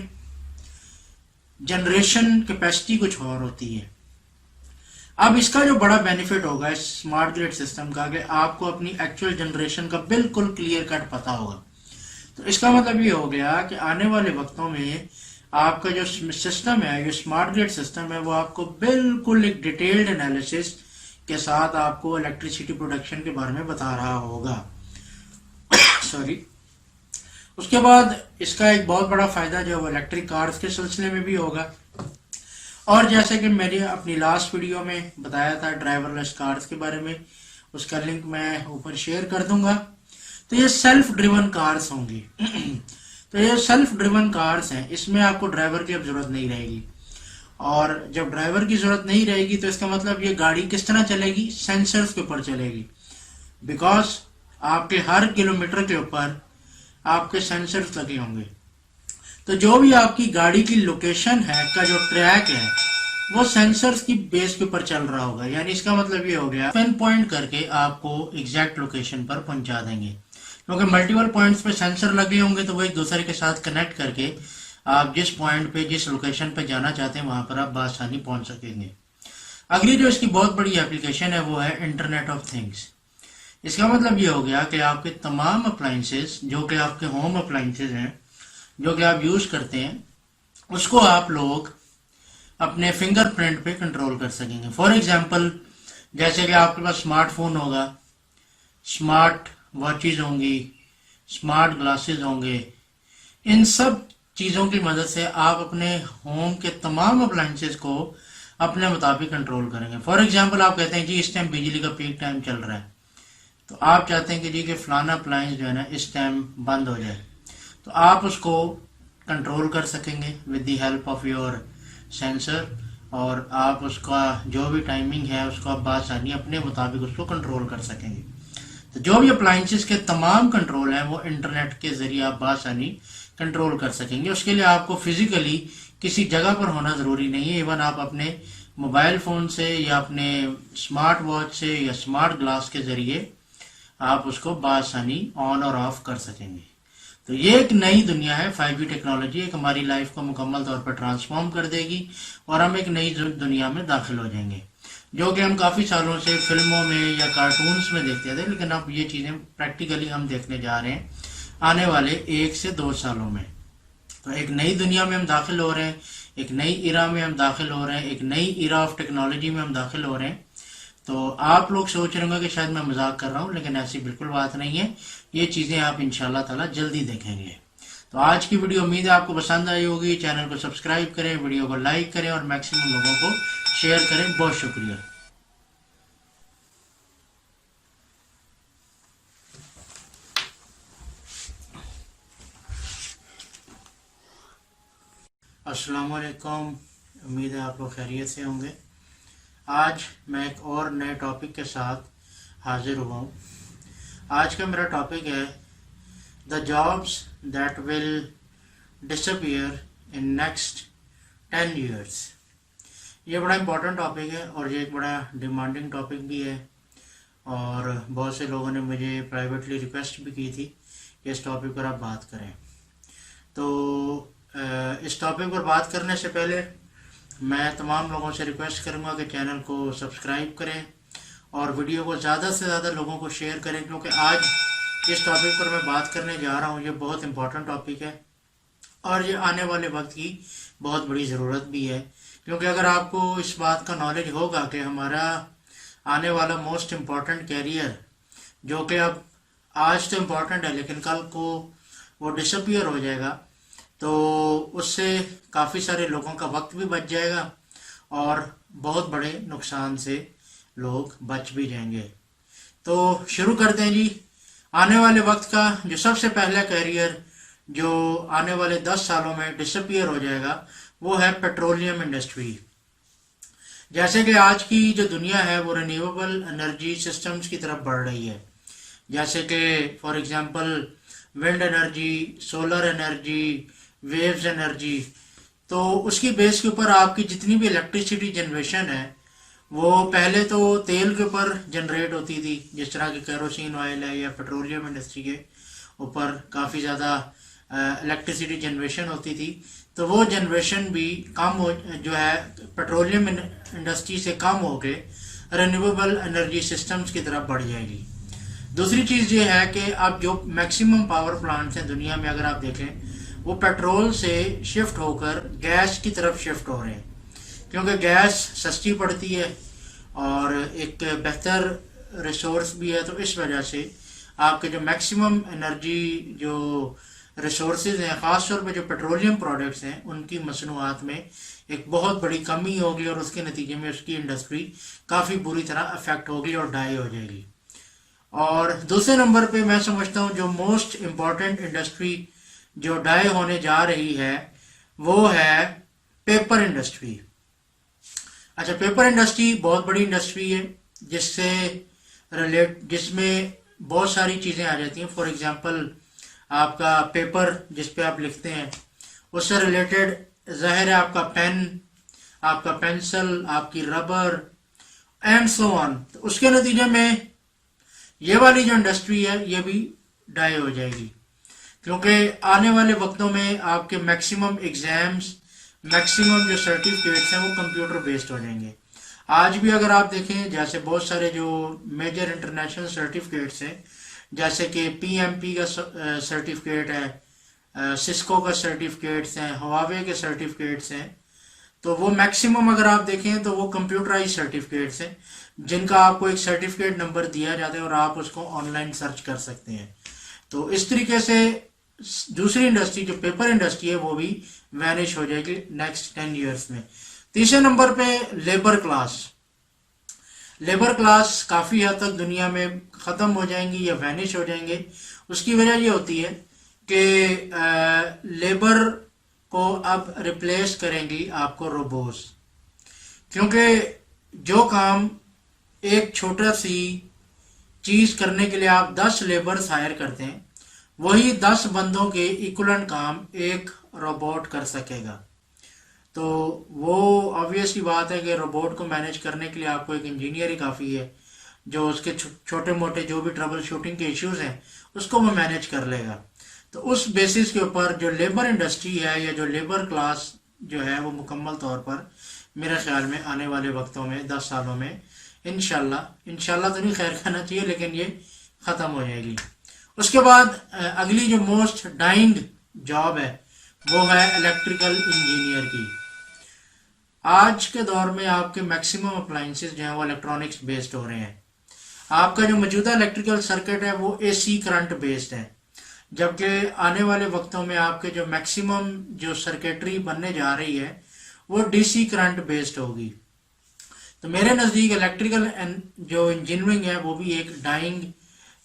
جنریشن کیپیسٹی کچھ اور ہوتی ہے۔ اب اس کا جو بڑا بینیفٹ ہوگا اس اسمارٹ گریڈ سسٹم کا کہ آپ کو اپنی ایکچوئل جنریشن کا بالکل کلیئر کٹ پتا ہوگا۔ تو اس کا مطلب یہ ہو گیا کہ آنے والے وقتوں میں آپ کا جو سسٹم ہے، جو اسمارٹ گریڈ سسٹم ہے، وہ آپ کو بالکل ایک ڈیٹیلڈ انالیسس کے ساتھ آپ کو الیکٹریسٹی پروڈکشن کے بارے میں بتا رہا ہوگا۔ سوری۔ اس کے بعد اس کا ایک بہت بڑا فائدہ جو وہ الیکٹرک کارز کے سلسلے میں بھی ہوگا، اور جیسے کہ میں نے اپنی لاسٹ ویڈیو میں بتایا تھا ڈرائیور لیس کارز کے بارے میں، اس کا لنک میں اوپر شیئر کر دوں گا۔ تو یہ سیلف ڈریون کارز ہوں گی۔ تو یہ سیلف ڈریون کارز ہیں، اس میں آپ کو ڈرائیور کی اب ضرورت نہیں رہے گی، اور جب ڈرائیور کی ضرورت نہیں رہے گی تو اس کا مطلب یہ گاڑی کس طرح چلے گی؟ سینسرز کے اوپر چلے گی، بیکاز آپ کے ہر کلومیٹر کے اوپر آپ کے سینسرز لگے ہوں گے۔ تو جو بھی آپ کی گاڑی کی لوکیشن ہے کا جو ٹریک ہے وہ سینسرز کی بیس کے اوپر چل رہا ہوگا، یعنی اس کا مطلب یہ ہو گیا پن پوائنٹ کر کے آپ کو ایگزیکٹ لوکیشن پر پہنچا دیں گے، کیونکہ ملٹیپل پوائنٹس پہ سینسر لگے ہوں گے تو وہ ایک دوسرے کے ساتھ کنیکٹ کر کے آپ جس پوائنٹ پہ جس لوکیشن پہ جانا چاہتے ہیں وہاں پر آپ بآسانی پہنچ سکیں گے۔ اگلی جو اس کی بہت بڑی اپلیکیشن ہے وہ ہے انٹرنیٹ آف تھنگس۔ اس کا مطلب یہ ہو گیا کہ آپ کے تمام اپلائنسز جو کہ آپ کے ہوم اپلائنسز ہیں جو کہ آپ یوز کرتے ہیں اس کو آپ لوگ اپنے فنگر پرنٹ پہ کنٹرول کر سکیں گے۔ فار ایگزامپل جیسے کہ آپ کے پاس اسمارٹ فون ہوگا، اسمارٹ واچز ہوں گی، اسمارٹ گلاسز ہوں گے، ان سب چیزوں کی مدد سے آپ اپنے ہوم کے تمام اپلائنسز کو اپنے مطابق کنٹرول کریں گے۔ فار ایگزامپل آپ کہتے ہیں جی اس ٹائم بجلی کا پیک ٹائم چل رہا ہے، تو آپ چاہتے ہیں کہ جی کہ فلانا اپلائنس جو ہے نا اس ٹائم بند ہو جائے، تو آپ اس کو کنٹرول کر سکیں گے with the help of your sensor, اور آپ اس کا جو بھی ٹائمنگ ہے اس کو آپ بآسانی اپنے مطابق اس کو کنٹرول کر سکیں گے۔ تو جو بھی اپلائنسز کے تمام کنٹرول ہیں وہ انٹرنیٹ کے ذریعے آپ بآسانی کنٹرول کر سکیں گے۔ اس کے لیے آپ کو فزیکلی کسی جگہ پر ہونا ضروری نہیں ہے، ایون آپ اپنے موبائل فون سے یا اپنے اسمارٹ واچ سے یا اسمارٹ گلاس کے ذریعے آپ اس کو بآسانی آن اور آف کر سکیں گے۔ تو یہ ایک نئی دنیا ہے، 5G ٹیکنالوجی ایک ہماری لائف کو مکمل طور پر ٹرانسفارم کر دے گی اور ہم ایک نئی دنیا میں داخل ہو جائیں گے، جو کہ ہم کافی سالوں سے فلموں میں یا کارٹونز میں دیکھتے تھے، لیکن اب یہ چیزیں پریکٹیکلی ہم دیکھنے جا رہے ہیں آنے والے 1 سے 2 سالوں میں۔ تو ایک نئی دنیا میں ہم داخل ہو رہے ہیں، ایک نئی ایرا میں ہم داخل ہو رہے ہیں، ایک نئی ایرا آف ٹیکنالوجی میں ہم داخل ہو رہے ہیں۔ تو آپ لوگ سوچ رہے ہوں گے کہ شاید میں مذاق کر رہا ہوں، لیکن ایسی بالکل بات نہیں ہے، یہ چیزیں آپ انشاءاللہ تعالی جلدی دیکھیں گے۔ تو آج کی ویڈیو امید ہے آپ کو پسند آئی ہوگی. چینل کو سبسکرائب کریں, ویڈیو کو لائک کریں اور میکسیمم لوگوں کو شیئر کریں. بہت شکریہ. السلام علیکم. امید ہے آپ لوگ خیریت سے ہوں گے. آج میں ایک اور نئے ٹاپک کے ساتھ حاضر ہوا ہوں. آج کا میرا ٹاپک ہے the jobs that will disappear in next 10 years. یہ بڑا امپورٹنٹ ٹاپک ہے اور یہ ایک بڑا ڈیمانڈنگ ٹاپک بھی ہے, اور بہت سے لوگوں نے مجھے پرائیویٹلی ریکویسٹ بھی کی تھی کہ اس ٹاپک پر آپ بات کریں. تو اس ٹاپک پر بات کرنے سے پہلے میں تمام لوگوں سے ریکویسٹ کروں گا کہ چینل کو سبسکرائب کریں اور ویڈیو کو زیادہ سے زیادہ لوگوں کو شیئر کریں, کیونکہ آج اس ٹاپک پر میں بات کرنے جا رہا ہوں. یہ بہت امپورٹنٹ ٹاپک ہے اور یہ آنے والے وقت کی بہت بڑی ضرورت بھی ہے, کیونکہ اگر آپ کو اس بات کا نالج ہوگا کہ ہمارا آنے والا موسٹ امپورٹنٹ کیریئر, جو کہ اب آج تو امپورٹنٹ ہے لیکن کل کو وہ ڈسپیئر ہو جائے گا, تو اس سے کافی سارے لوگوں کا وقت بھی بچ جائے گا اور بہت بڑے نقصان سے لوگ بچ بھی جائیں گے. تو شروع کرتے ہیں جی. آنے والے وقت کا جو سب سے پہلا کیریئر جو آنے والے 10 سالوں میں ڈسپیئر ہو جائے گا وہ ہے پیٹرولیم انڈسٹری. جیسے کہ آج کی جو دنیا ہے وہ رینیویبل انرجی سسٹمز کی طرف بڑھ رہی ہے, جیسے کہ for example wind energy, solar energy, waves energy. تو اس کی بیس کے اوپر آپ کی جتنی بھی الیکٹریسٹی جنریشن ہے وہ پہلے تو تیل کے اوپر جنریٹ ہوتی تھی, جس طرح کہ کیروسین آئل ہے, یا پیٹرولیم انڈسٹری کے اوپر کافی زیادہ الیکٹریسٹی جنریشن ہوتی تھی. تو وہ جنریشن بھی کم ہو, جو ہے پیٹرولیم انڈسٹری سے کم ہو کے رینیویبل انرجی سسٹمز کی طرف بڑھ جائے گی. دوسری چیز یہ ہے کہ اب جو میکسیمم پاور پلانٹس ہیں دنیا میں اگر آپ دیکھیں وہ پیٹرول سے شفٹ ہو کر گیس کی طرف شفٹ ہو رہے ہیں, کیونکہ گیس سستی پڑتی ہے اور ایک بہتر ریسورس بھی ہے. تو اس وجہ سے آپ کے جو میکسیمم انرجی جو ریسورسز ہیں, خاص طور پہ جو پیٹرولیم پروڈکٹس ہیں, ان کی مصنوعات میں ایک بہت بڑی کمی ہوگی اور اس کے نتیجے میں اس کی انڈسٹری کافی بری طرح افیکٹ ہوگی اور ڈائی ہو جائے گی. اور دوسرے نمبر پہ میں سمجھتا ہوں جو موسٹ امپورٹنٹ انڈسٹری جو ڈائی ہونے جا رہی ہے وہ ہے پیپر انڈسٹری. اچھا, پیپر انڈسٹری بہت بڑی انڈسٹری ہے جس میں بہت ساری چیزیں آ جاتی ہیں. فار ایگزامپل آپ کا پیپر جس پہ آپ لکھتے ہیں اس سے ریلیٹڈ ظاہر ہے آپ کا پین, آپ کا پینسل, آپ کی ربر اینڈ سو آن. اس کے نتیجے میں یہ والی جو انڈسٹری ہے یہ بھی ڈائی ہو جائے گی, کیونکہ آنے والے وقتوں میں آپ کے میکسیمم ایگزامز, میکسیمم جو سرٹیفکیٹس ہیں وہ کمپیوٹر بیسڈ ہو جائیں گے. آج بھی اگر آپ دیکھیں جیسے بہت سارے جو میجر انٹرنیشنل سرٹیفکیٹس ہیں, جیسے کہ پی ایم پی کا سرٹیفکیٹ ہے, سسکو کا سرٹیفکیٹس ہیں, ہواوے کے سرٹیفکیٹس ہیں, تو وہ میکسیمم اگر آپ دیکھیں تو وہ کمپیوٹرائز سرٹیفکیٹس ہیں جن کا آپ کو ایک سرٹیفکیٹ نمبر دیا جاتا ہے اور آپ اس کو آن لائن سرچ کر سکتے ہیں. تو اس طریقے سے دوسری انڈسٹری جو پیپر انڈسٹری ہے وہ بھی وینش ہو جائے گی نیکسٹ 10 years میں. تیسرے نمبر پہ لیبر کلاس. لیبر کلاس کافی حد تک دنیا میں ختم ہو جائیں گی یا وینش ہو جائیں گے. اس کی وجہ یہ ہوتی ہے کہ لیبر کو اب ریپلیس کریں گی آپ کو روبوز, کیونکہ جو کام ایک چھوٹا سی چیز کرنے کے لیے آپ 10 لیبرز ہائر کرتے ہیں وہی 10 بندوں کے ایکولنٹ کام ایک روبوٹ کر سکے گا. تو وہ آبویس ہی بات ہے کہ روبوٹ کو مینیج کرنے کے لیے آپ کو ایک انجینئر ہی کافی ہے جو اس کے چھوٹے موٹے جو بھی ٹربل شوٹنگ کے ایشوز ہیں اس کو وہ مینیج کر لے گا. تو اس بیسس کے اوپر جو لیبر انڈسٹری ہے یا جو لیبر کلاس جو ہے وہ مکمل طور پر میرے خیال میں آنے والے وقتوں میں 10 سالوں میں انشاءاللہ تو نہیں, خیر کہنا چاہیے, لیکن یہ ختم ہو جائے گی. اس کے بعد اگلی جو موسٹ ڈائنگ جاب ہے وہ ہے الیکٹریکل انجینئر کی. آج کے دور میں آپ کے میکسیمم اپلائنسز جو ہیں وہ الیکٹرانکس بیسڈ ہو رہے ہیں. آپ کا جو موجودہ الیکٹریکل سرکٹ ہے وہ اے سی کرنٹ بیسڈ ہے, جبکہ آنے والے وقتوں میں آپ کے جو میکسیمم جو سرکٹری بننے جا رہی ہے وہ ڈی سی کرنٹ بیسڈ ہوگی. تو میرے نزدیک الیکٹریکل جو انجینئرنگ ہے وہ بھی ایک ڈائنگ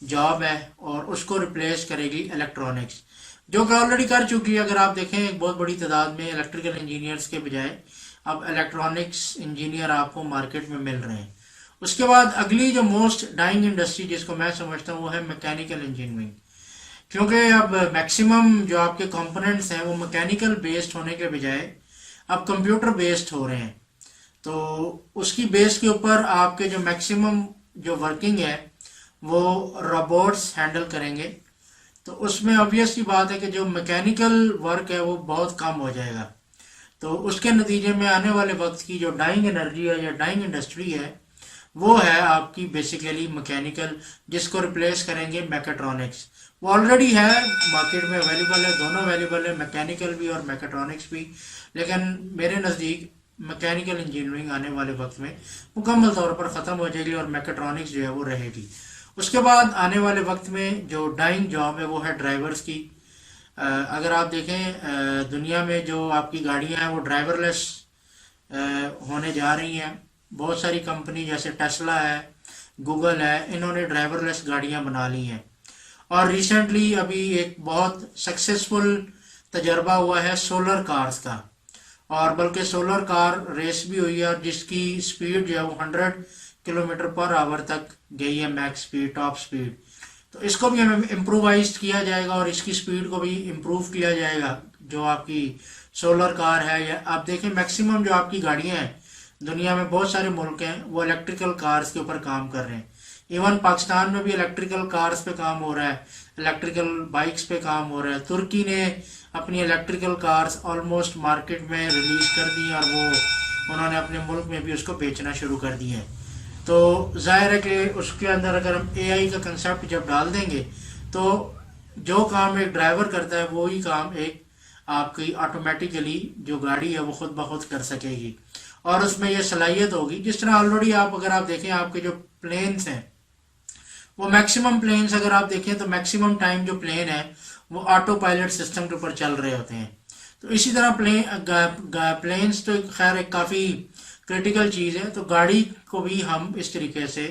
جاب ہے اور اس کو ریپلیس کرے گی الیکٹرانکس، جو کہ آلریڈی کر چکی ہے. اگر آپ دیکھیں ایک بہت بڑی تعداد میں الیکٹریکل انجینئرس کے بجائے اب الیکٹرانکس انجینئر آپ کو مارکیٹ میں مل رہے ہیں. اس کے بعد اگلی جو موسٹ ڈائنگ انڈسٹری جس کو میں سمجھتا ہوں وہ ہے میکینیکل انجینئرنگ، کیونکہ اب میکسیمم جو آپ کے کمپوننٹس ہیں وہ میکینیکل بیسڈ ہونے کے بجائے اب کمپیوٹر بیسڈ ہو رہے ہیں. تو اس کی بیس کے اوپر آپ کے جو میکسیمم جو ورکنگ ہے وہ روبوٹس ہینڈل کریں گے. تو اس میں obvious سی بات ہے کہ جو میکینیکل ورک ہے وہ بہت کم ہو جائے گا. تو اس کے نتیجے میں آنے والے وقت کی جو ڈائنگ انرجی ہے یا ڈائنگ انڈسٹری ہے وہ ہے آپ کی بیسیکلی میکینیکل، جس کو ریپلیس کریں گے میکاٹرونکس. وہ آلریڈی ہے مارکیٹ میں اویلیبل ہے، دونوں اویلیبل ہے، میکینیکل بھی اور میکاٹرونکس بھی. لیکن میرے نزدیک میکینیکل انجینئرنگ آنے والے وقت میں مکمل طور پر ختم ہو جائے گی اور میکاٹرونکس جو ہے وہ رہے گی. اس کے بعد آنے والے وقت میں جو ڈائنگ جاب ہے وہ ہے ڈرائیورز کی. اگر آپ دیکھیں دنیا میں جو آپ کی گاڑیاں ہیں وہ ڈرائیور لیس ہونے جا رہی ہیں. بہت ساری کمپنی جیسے ٹیسلا ہے، گوگل ہے، انہوں نے ڈرائیور لیس گاڑیاں بنا لی ہیں. اور ریسنٹلی ابھی ایک بہت سکسیسفل تجربہ ہوا ہے سولر کارز کا، اور بلکہ سولر کار ریس بھی ہوئی ہے اور جس کی سپیڈ جو ہے وہ 100 کلومیٹر پر آور تک گئی ہے، میکس سپیڈ، ٹاپ سپیڈ. تو اس کو بھی ہمیں امپرووائز کیا جائے گا اور اس کی سپیڈ کو بھی امپروو کیا جائے گا جو آپ کی سولر کار ہے. یا آپ دیکھیں میکسیمم جو آپ کی گاڑیاں ہیں دنیا میں بہت سارے ملک ہیں وہ الیکٹریکل کارز کے اوپر کام کر رہے ہیں. ایون پاکستان میں بھی الیکٹریکل کارز پہ کام ہو رہا ہے، الیکٹریکل بائکس پہ کام ہو رہا ہے. ترکی نے اپنی الیکٹریکل کارز آلموسٹ مارکیٹ میں ریلیز کر دی اور وہ انہوں نے اپنے ملک میں بھی اس کو بیچنا شروع کر دی ہے. تو ظاہر ہے کہ اس کے اندر اگر ہم اے آئی کا کنسیپٹ جب ڈال دیں گے تو جو کام ایک ڈرائیور کرتا ہے وہی کام ایک آپ کی آٹومیٹیکلی جو گاڑی ہے وہ خود بخود کر سکے گی. اور اس میں یہ صلاحیت ہوگی جس طرح آلریڈی آپ اگر آپ دیکھیں آپ کے جو پلینس ہیں وہ میکسیمم پلینس اگر آپ دیکھیں تو میکسیمم ٹائم جو پلین ہے وہ آٹو پائلٹ سسٹم کے اوپر چل رہے ہوتے ہیں. تو اسی طرح پلینس تو خیر ایک کافی کریٹیکل چیز ہے. تو گاڑی کو بھی ہم اس طریقے سے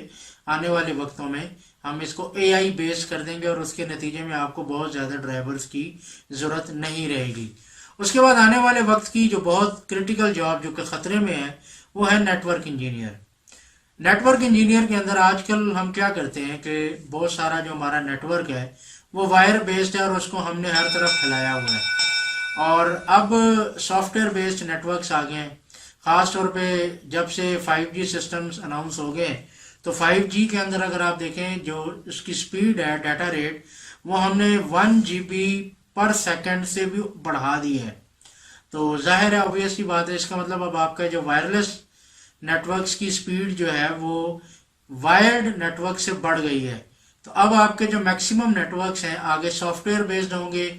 آنے والے وقتوں میں ہم اس کو اے آئی بیس کر دیں گے اور اس کے نتیجے میں آپ کو بہت زیادہ ڈرائیورز کی ضرورت نہیں رہے گی. اس کے بعد آنے والے وقت کی جو بہت کریٹیکل جاب جو کہ خطرے میں ہے وہ ہے network engineer. Network engineer کے اندر آج کل ہم کیا کرتے ہیں کہ بہت سارا جو ہمارا نیٹ ورک ہے وہ وائر بیسڈ ہے اور اس کو ہم نے ہر طرف پھیلایا ہوا ہے. اور اب software based networks آ گئے ہیں، خاص طور پہ جب سے 5G سسٹمز اناؤنس ہو گئے. تو 5G کے اندر اگر آپ دیکھیں جو اس کی سپیڈ ہے ڈیٹا ریٹ وہ ہم نے 1 GB پر سیکنڈ سے بھی بڑھا دی ہے. تو ظاہر ہے obvious بات ہے، اس کا مطلب اب آپ کا جو وائرلیس نیٹ ورکس کی سپیڈ جو ہے وہ وائرڈ نیٹ ورک سے بڑھ گئی ہے. تو اب آپ کے جو میکسیمم نیٹ ورکس ہیں آگے سافٹ ویئر بیسڈ ہوں گے،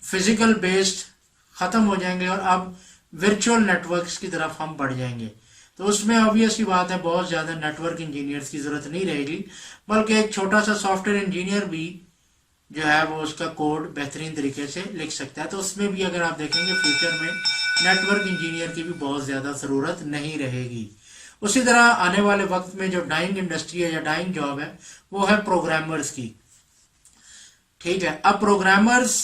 فزیکل بیسڈ ختم ہو جائیں گے اور اب ورچوئل نیٹ ورکس کی طرف ہم بڑھ جائیں گے. تو اس میں obvious بات ہے بہت زیادہ نیٹ ورک انجینئرس کی ضرورت نہیں رہے گی، بلکہ ایک چھوٹا سا سافٹ ویئر انجینئر بھی جو ہے وہ اس کا کوڈ بہترین طریقے سے لکھ سکتا ہے. تو اس میں بھی اگر آپ دیکھیں گے فیوچر میں نیٹ ورک انجینئر کی بھی بہت زیادہ ضرورت نہیں رہے گی. اسی طرح آنے والے وقت میں جو ڈائنگ انڈسٹری ہے یا ڈائنگ جاب ہے وہ ہے پروگرامرز کی. ٹھیک ہے، اب پروگرامرز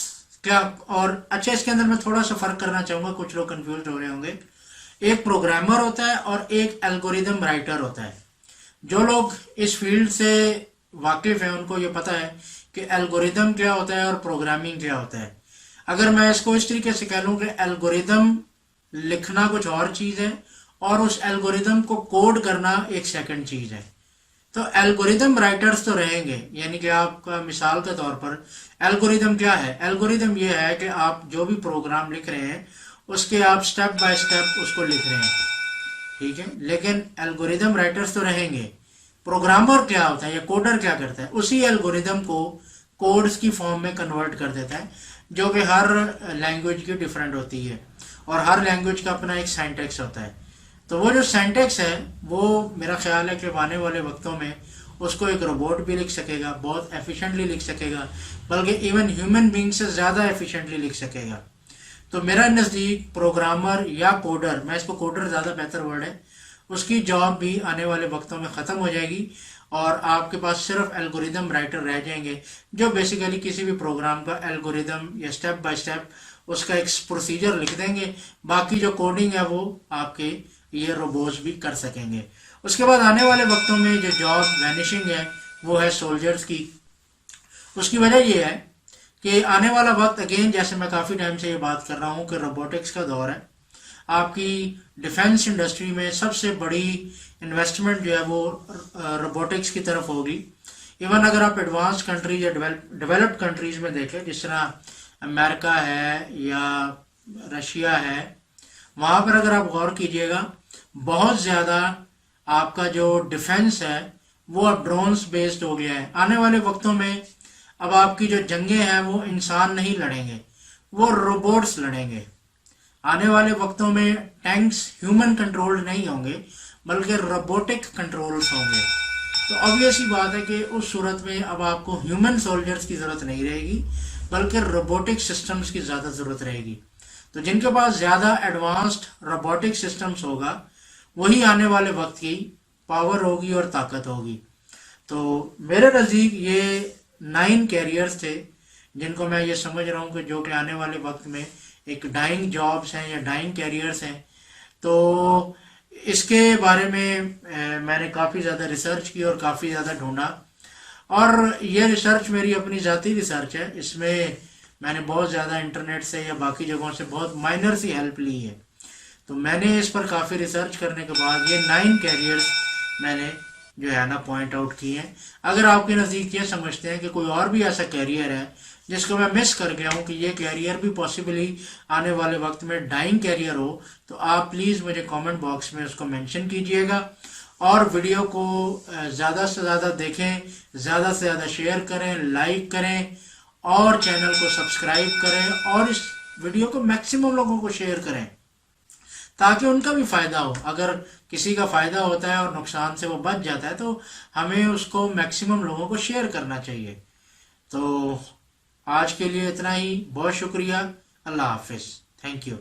کیا، اور اچھا اس کے اندر میں تھوڑا سا فرق کرنا چاہوں گا، کچھ لوگ کنفیوزڈ ہو رہے ہوں گے. ایک پروگرامر ہوتا ہے اور ایک الگوریدم رائٹر ہوتا ہے. جو لوگ اس فیلڈ سے واقف ہیں ان کو یہ پتہ ہے کہ الگوریدم کیا ہوتا ہے اور پروگرامنگ کیا ہوتا ہے. اگر میں اس کو اس طریقے سے کہہ لوں کہ الگوریدم لکھنا کچھ اور چیز ہے اور اس الگوریدم کو کوڈ کرنا ایک سیکنڈ چیز ہے. تو الگوریدم رائٹرز تو رہیں گے، یعنی کہ آپ کا مثال کے طور پر الگوریدم کیا ہے؟ الگوریدم یہ ہے کہ آپ جو بھی پروگرام لکھ رہے ہیں اس کے آپ سٹیپ بائی سٹیپ اس کو لکھ رہے ہیں، ٹھیک ہے. لیکن الگوریدم رائٹرز تو رہیں گے. پروگرامر کیا ہوتا ہے یا کوڈر کیا کرتا ہے؟ اسی الگوریدم کو کوڈز کی فارم میں کنورٹ کر دیتا ہے، جو کہ ہر لینگویج کی ڈیفرنٹ ہوتی ہے اور ہر لینگویج کا اپنا ایک سینٹیکس ہوتا ہے. تو وہ جو سینٹیکس ہے وہ میرا خیال ہے کہ آنے والے وقتوں میں اس کو ایک روبوٹ بھی لکھ سکے گا، بہت ایفیشینٹلی لکھ سکے گا، بلکہ ایون ہیومن بینگ سے زیادہ ایفیشینٹلی لکھ سکے گا۔ تو میرا نزدیک پروگرامر یا کوڈر، میں اس کو کوڈر زیادہ بہتر ورڈ ہے، اس کی جاب بھی آنے والے وقتوں میں ختم ہو جائے گی، اور آپ کے پاس صرف الگوریدم رائٹر رہ جائیں گے، جو بیسیکلی کسی بھی پروگرام کا الگوریدم یا سٹیپ بائی سٹیپ اس کا ایک پروسیجر لکھ دیں گے، باقی جو کوڈنگ ہے وہ آپ کے یہ روبوٹس بھی کر سکیں گے۔ اس کے بعد آنے والے وقتوں میں جو جاب وینشنگ ہے وہ ہے سولجرز کی۔ اس کی وجہ یہ ہے کہ آنے والا وقت، اگین جیسے میں کافی ٹائم سے یہ بات کر رہا ہوں کہ روبوٹکس کا دور ہے۔ آپ کی ڈیفنس انڈسٹری میں سب سے بڑی انویسٹمنٹ جو ہے وہ روبوٹکس کی طرف ہوگی۔ ایون اگر آپ ایڈوانس کنٹریز یا ڈیولپڈ کنٹریز میں دیکھیں، جس طرح امریکہ ہے یا رشیا ہے، وہاں پر اگر آپ غور کیجئے گا، بہت زیادہ آپ کا جو ڈیفنس ہے وہ اب ڈرونز بیسڈ ہو گیا ہے۔ آنے والے وقتوں میں اب آپ کی جو جنگیں ہیں وہ انسان نہیں لڑیں گے، وہ روبوٹس لڑیں گے۔ آنے والے وقتوں میں ٹینکس ہیومن کنٹرول نہیں ہوں گے، بلکہ روبوٹک کنٹرولز ہوں گے۔ تو اب یہ سی بات ہے کہ اس صورت میں اب آپ کو ہیومن سولجرز کی ضرورت نہیں رہے گی، بلکہ روبوٹک سسٹمز کی زیادہ ضرورت رہے گی۔ تو جن کے پاس زیادہ ایڈوانسڈ روبوٹک سسٹمز ہوگا، وہی آنے والے وقت کی پاور ہوگی اور طاقت ہوگی۔ تو میرے نزدیک یہ 9 کیریئرز تھے جن کو میں یہ سمجھ رہا ہوں کہ جو کہ آنے والے وقت میں ایک ڈائنگ جابس ہیں یا ڈائنگ کیریئرز ہیں۔ تو اس کے بارے میں میں نے کافی زیادہ ریسرچ کی اور کافی زیادہ ڈھونڈا، اور یہ ریسرچ میری اپنی ذاتی ریسرچ ہے۔ اس میں میں نے بہت زیادہ انٹرنیٹ سے یا باقی جگہوں سے بہت مائنر سی ہیلپ لی ہے۔ تو میں نے اس پر کافی ریسرچ کرنے کے بعد یہ 9 کیریئرز میں نے جو ہے نا پوائنٹ آؤٹ کی ہیں۔ اگر آپ کے نزدیک یہ سمجھتے ہیں کہ کوئی اور بھی ایسا کیریئر ہے جس کو میں مس کر گیا ہوں کہ یہ کیریئر بھی پاسبلی آنے والے وقت میں ڈائنگ کیریئر ہو، تو آپ پلیز مجھے کامنٹ باکس میں اس کو مینشن کیجئے گا، اور ویڈیو کو زیادہ سے زیادہ دیکھیں، زیادہ سے زیادہ شیئر کریں، لائک کریں، اور چینل کو سبسکرائب کریں، اور اس ویڈیو کو میکسیمم لوگوں کو شیئر کریں تاکہ ان کا بھی فائدہ ہو۔ اگر کسی کا فائدہ ہوتا ہے اور نقصان سے وہ بچ جاتا ہے تو ہمیں اس کو میکسیمم لوگوں کو شیئر کرنا چاہیے۔ تو آج کے لیے اتنا ہی، بہت شکریہ، اللہ حافظ، تھینک یو۔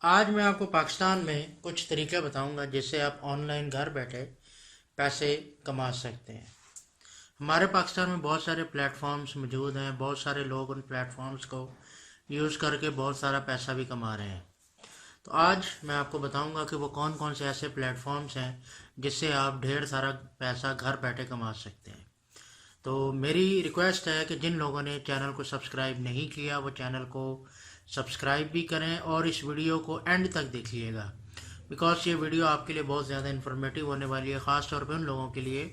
آج میں آپ کو پاکستان میں کچھ طریقے بتاؤں گا جس سے آپ آن لائن گھر بیٹھے پیسے کما سکتے ہیں۔ ہمارے پاکستان میں بہت سارے پلیٹ فارمز موجود ہیں، بہت سارے لوگ ان پلیٹ فارمز کو یوز کر کے بہت سارا پیسہ بھی کما رہے ہیں۔ تو آج میں آپ کو بتاؤں گا کہ وہ کون کون سے ایسے پلیٹ فارمز ہیں جس سے آپ ڈھیر سارا پیسہ گھر بیٹھے کما سکتے ہیں۔ تو میری ریکویسٹ ہے کہ جن لوگوں نے چینل کو سبسکرائب نہیں کیا وہ چینل کو سبسکرائب بھی کریں، اور اس ویڈیو کو اینڈ تک دیکھیے گا، بیکاز یہ ویڈیو آپ کے لیے بہت زیادہ انفارمیٹیو ہونے والی ہے، خاص طور پہ ان لوگوں کے لیے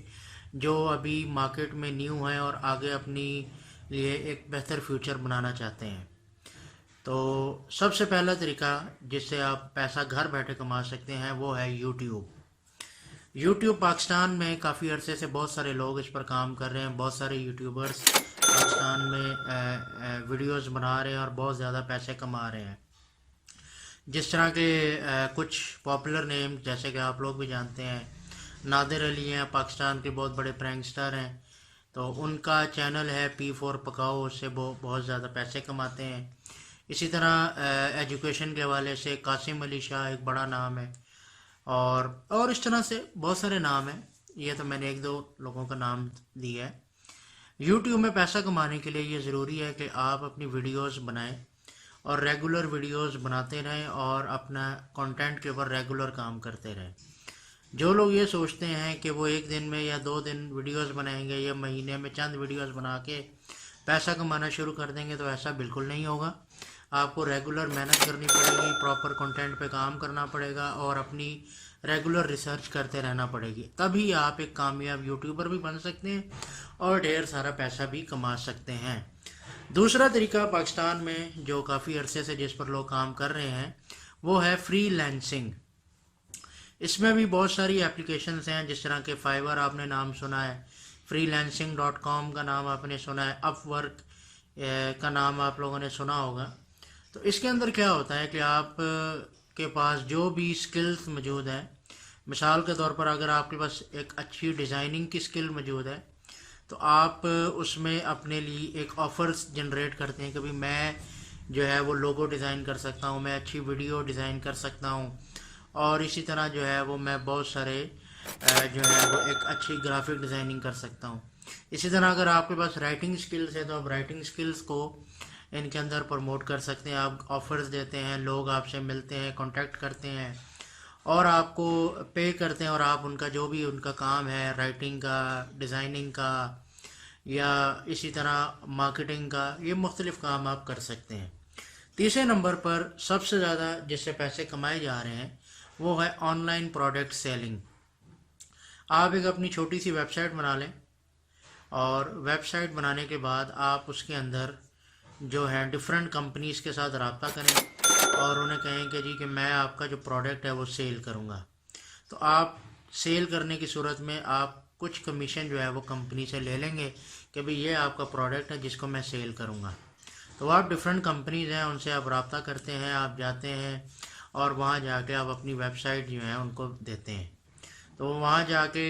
جو ابھی مارکیٹ میں نیو ہیں اور آگے اپنی لیے ایک بہتر فیوچر بنانا چاہتے ہیں۔ تو سب سے پہلا طریقہ جس سے آپ پیسہ گھر بیٹھے کما سکتے ہیں وہ ہے یوٹیوب۔ یوٹیوب پاکستان میں کافی عرصے سے بہت سارے لوگ اس پر کام کر رہے ہیں، بہت سارے یوٹیوبرز پاکستان میں ویڈیوز بنا رہے ہیں اور بہت زیادہ پیسے کما رہے ہیں۔ جس طرح کے کچھ پاپولر نیم جیسے کہ آپ لوگ بھی جانتے ہیں، نادر علی ہیں، پاکستان کے بہت بڑے پرینکسٹر ہیں، تو ان کا چینل ہے P4 پکاؤ، اس سے بہت زیادہ پیسے کماتے ہیں۔ اسی طرح ایجوکیشن کے حوالے سے قاسم علی شاہ ایک بڑا نام ہے، اور اس طرح سے بہت سارے نام ہیں، یہ تو میں نے ایک دو لوگوں کا نام دیا ہے۔ یوٹیوب میں پیسہ کمانے کے لیے یہ ضروری ہے کہ آپ اپنی ویڈیوز بنائیں اور ریگولر ویڈیوز بناتے رہیں اور اپنا کنٹینٹ کے اوپر ریگولر کام کرتے رہیں۔ جو لوگ یہ سوچتے ہیں کہ وہ ایک دن میں یا 2 دن ویڈیوز بنائیں گے یا مہینے میں چند ویڈیوز بنا کے پیسہ کمانا شروع کر دیں گے، تو ایسا بالکل نہیں ہوگا۔ آپ کو ریگولر محنت کرنی پڑے گی، پراپر کنٹینٹ پہ کام کرنا پڑے گا اور اپنی ریگولر ریسرچ کرتے رہنا پڑے گی، تبھی آپ ایک کامیاب یوٹیوبر بھی بن سکتے ہیں اور ڈھیر سارا پیسہ بھی کما سکتے ہیں۔ دوسرا طریقہ پاکستان میں جو کافی عرصے سے جس پر لوگ کام کر رہے ہیں وہ ہے فری لینسنگ۔ اس میں بھی بہت ساری اپلیکیشنز ہیں، جس طرح کہ فائیور آپ نے نام سنا ہے، فری لینسنگ .com کا نام آپ نے سنا ہے، اپ ورک کا نام آپ لوگوں نے سنا ہوگا۔ تو اس کے اندر کیا ہوتا ہے کہ آپ کے پاس جو بھی سکلز موجود ہیں، مثال کے طور پر اگر آپ کے پاس ایک اچھی ڈیزائننگ کی سکل موجود ہے تو آپ اس میں اپنے لیے ایک آفرز جنریٹ کرتے ہیں کہ بھی میں جو ہے وہ لوگو ڈیزائن کر سکتا ہوں، میں اچھی ویڈیو ڈیزائن کر سکتا ہوں، اور اسی طرح جو ہے وہ میں بہت سارے جو ہے وہ ایک اچھی گرافک ڈیزائننگ کر سکتا ہوں۔ اسی طرح اگر آپ کے پاس رائٹنگ سکلز ہے تو آپ رائٹنگ سکلز کو ان کے اندر پروموٹ کر سکتے ہیں، آپ آفرز دیتے ہیں، لوگ آپ سے ملتے ہیں، کانٹیکٹ کرتے ہیں اور آپ کو پے کرتے ہیں، اور آپ ان کا جو بھی ان کا کام ہے رائٹنگ کا، ڈیزائننگ کا یا اسی طرح مارکیٹنگ کا، یہ مختلف کام آپ کر سکتے ہیں۔ تیسرے نمبر پر سب سے زیادہ جس سے پیسے کمائے جا رہے ہیں وہ ہے آن لائن پروڈکٹ سیلنگ۔ آپ ایک اپنی چھوٹی سی ویب سائٹ بنا لیں اور ویب سائٹ بنانے کے بعد آپ اس کے اندر جو ہے ڈفرینٹ کمپنیز کے ساتھ رابطہ کریں اور انہیں کہیں کہ جی کہ میں آپ کا جو پروڈکٹ ہے وہ سیل کروں گا۔ تو آپ سیل کرنے کی صورت میں آپ کچھ کمیشن جو ہے وہ کمپنی سے لے لیں گے کہ بھئی یہ آپ کا پروڈکٹ ہے جس کو میں سیل کروں گا۔ تو آپ ڈفرینٹ کمپنیز ہیں ان سے آپ رابطہ کرتے ہیں، آپ جاتے ہیں اور وہاں جا کے آپ اپنی ویب سائٹ جو ہیں ان کو دیتے ہیں۔ تو وہاں جا کے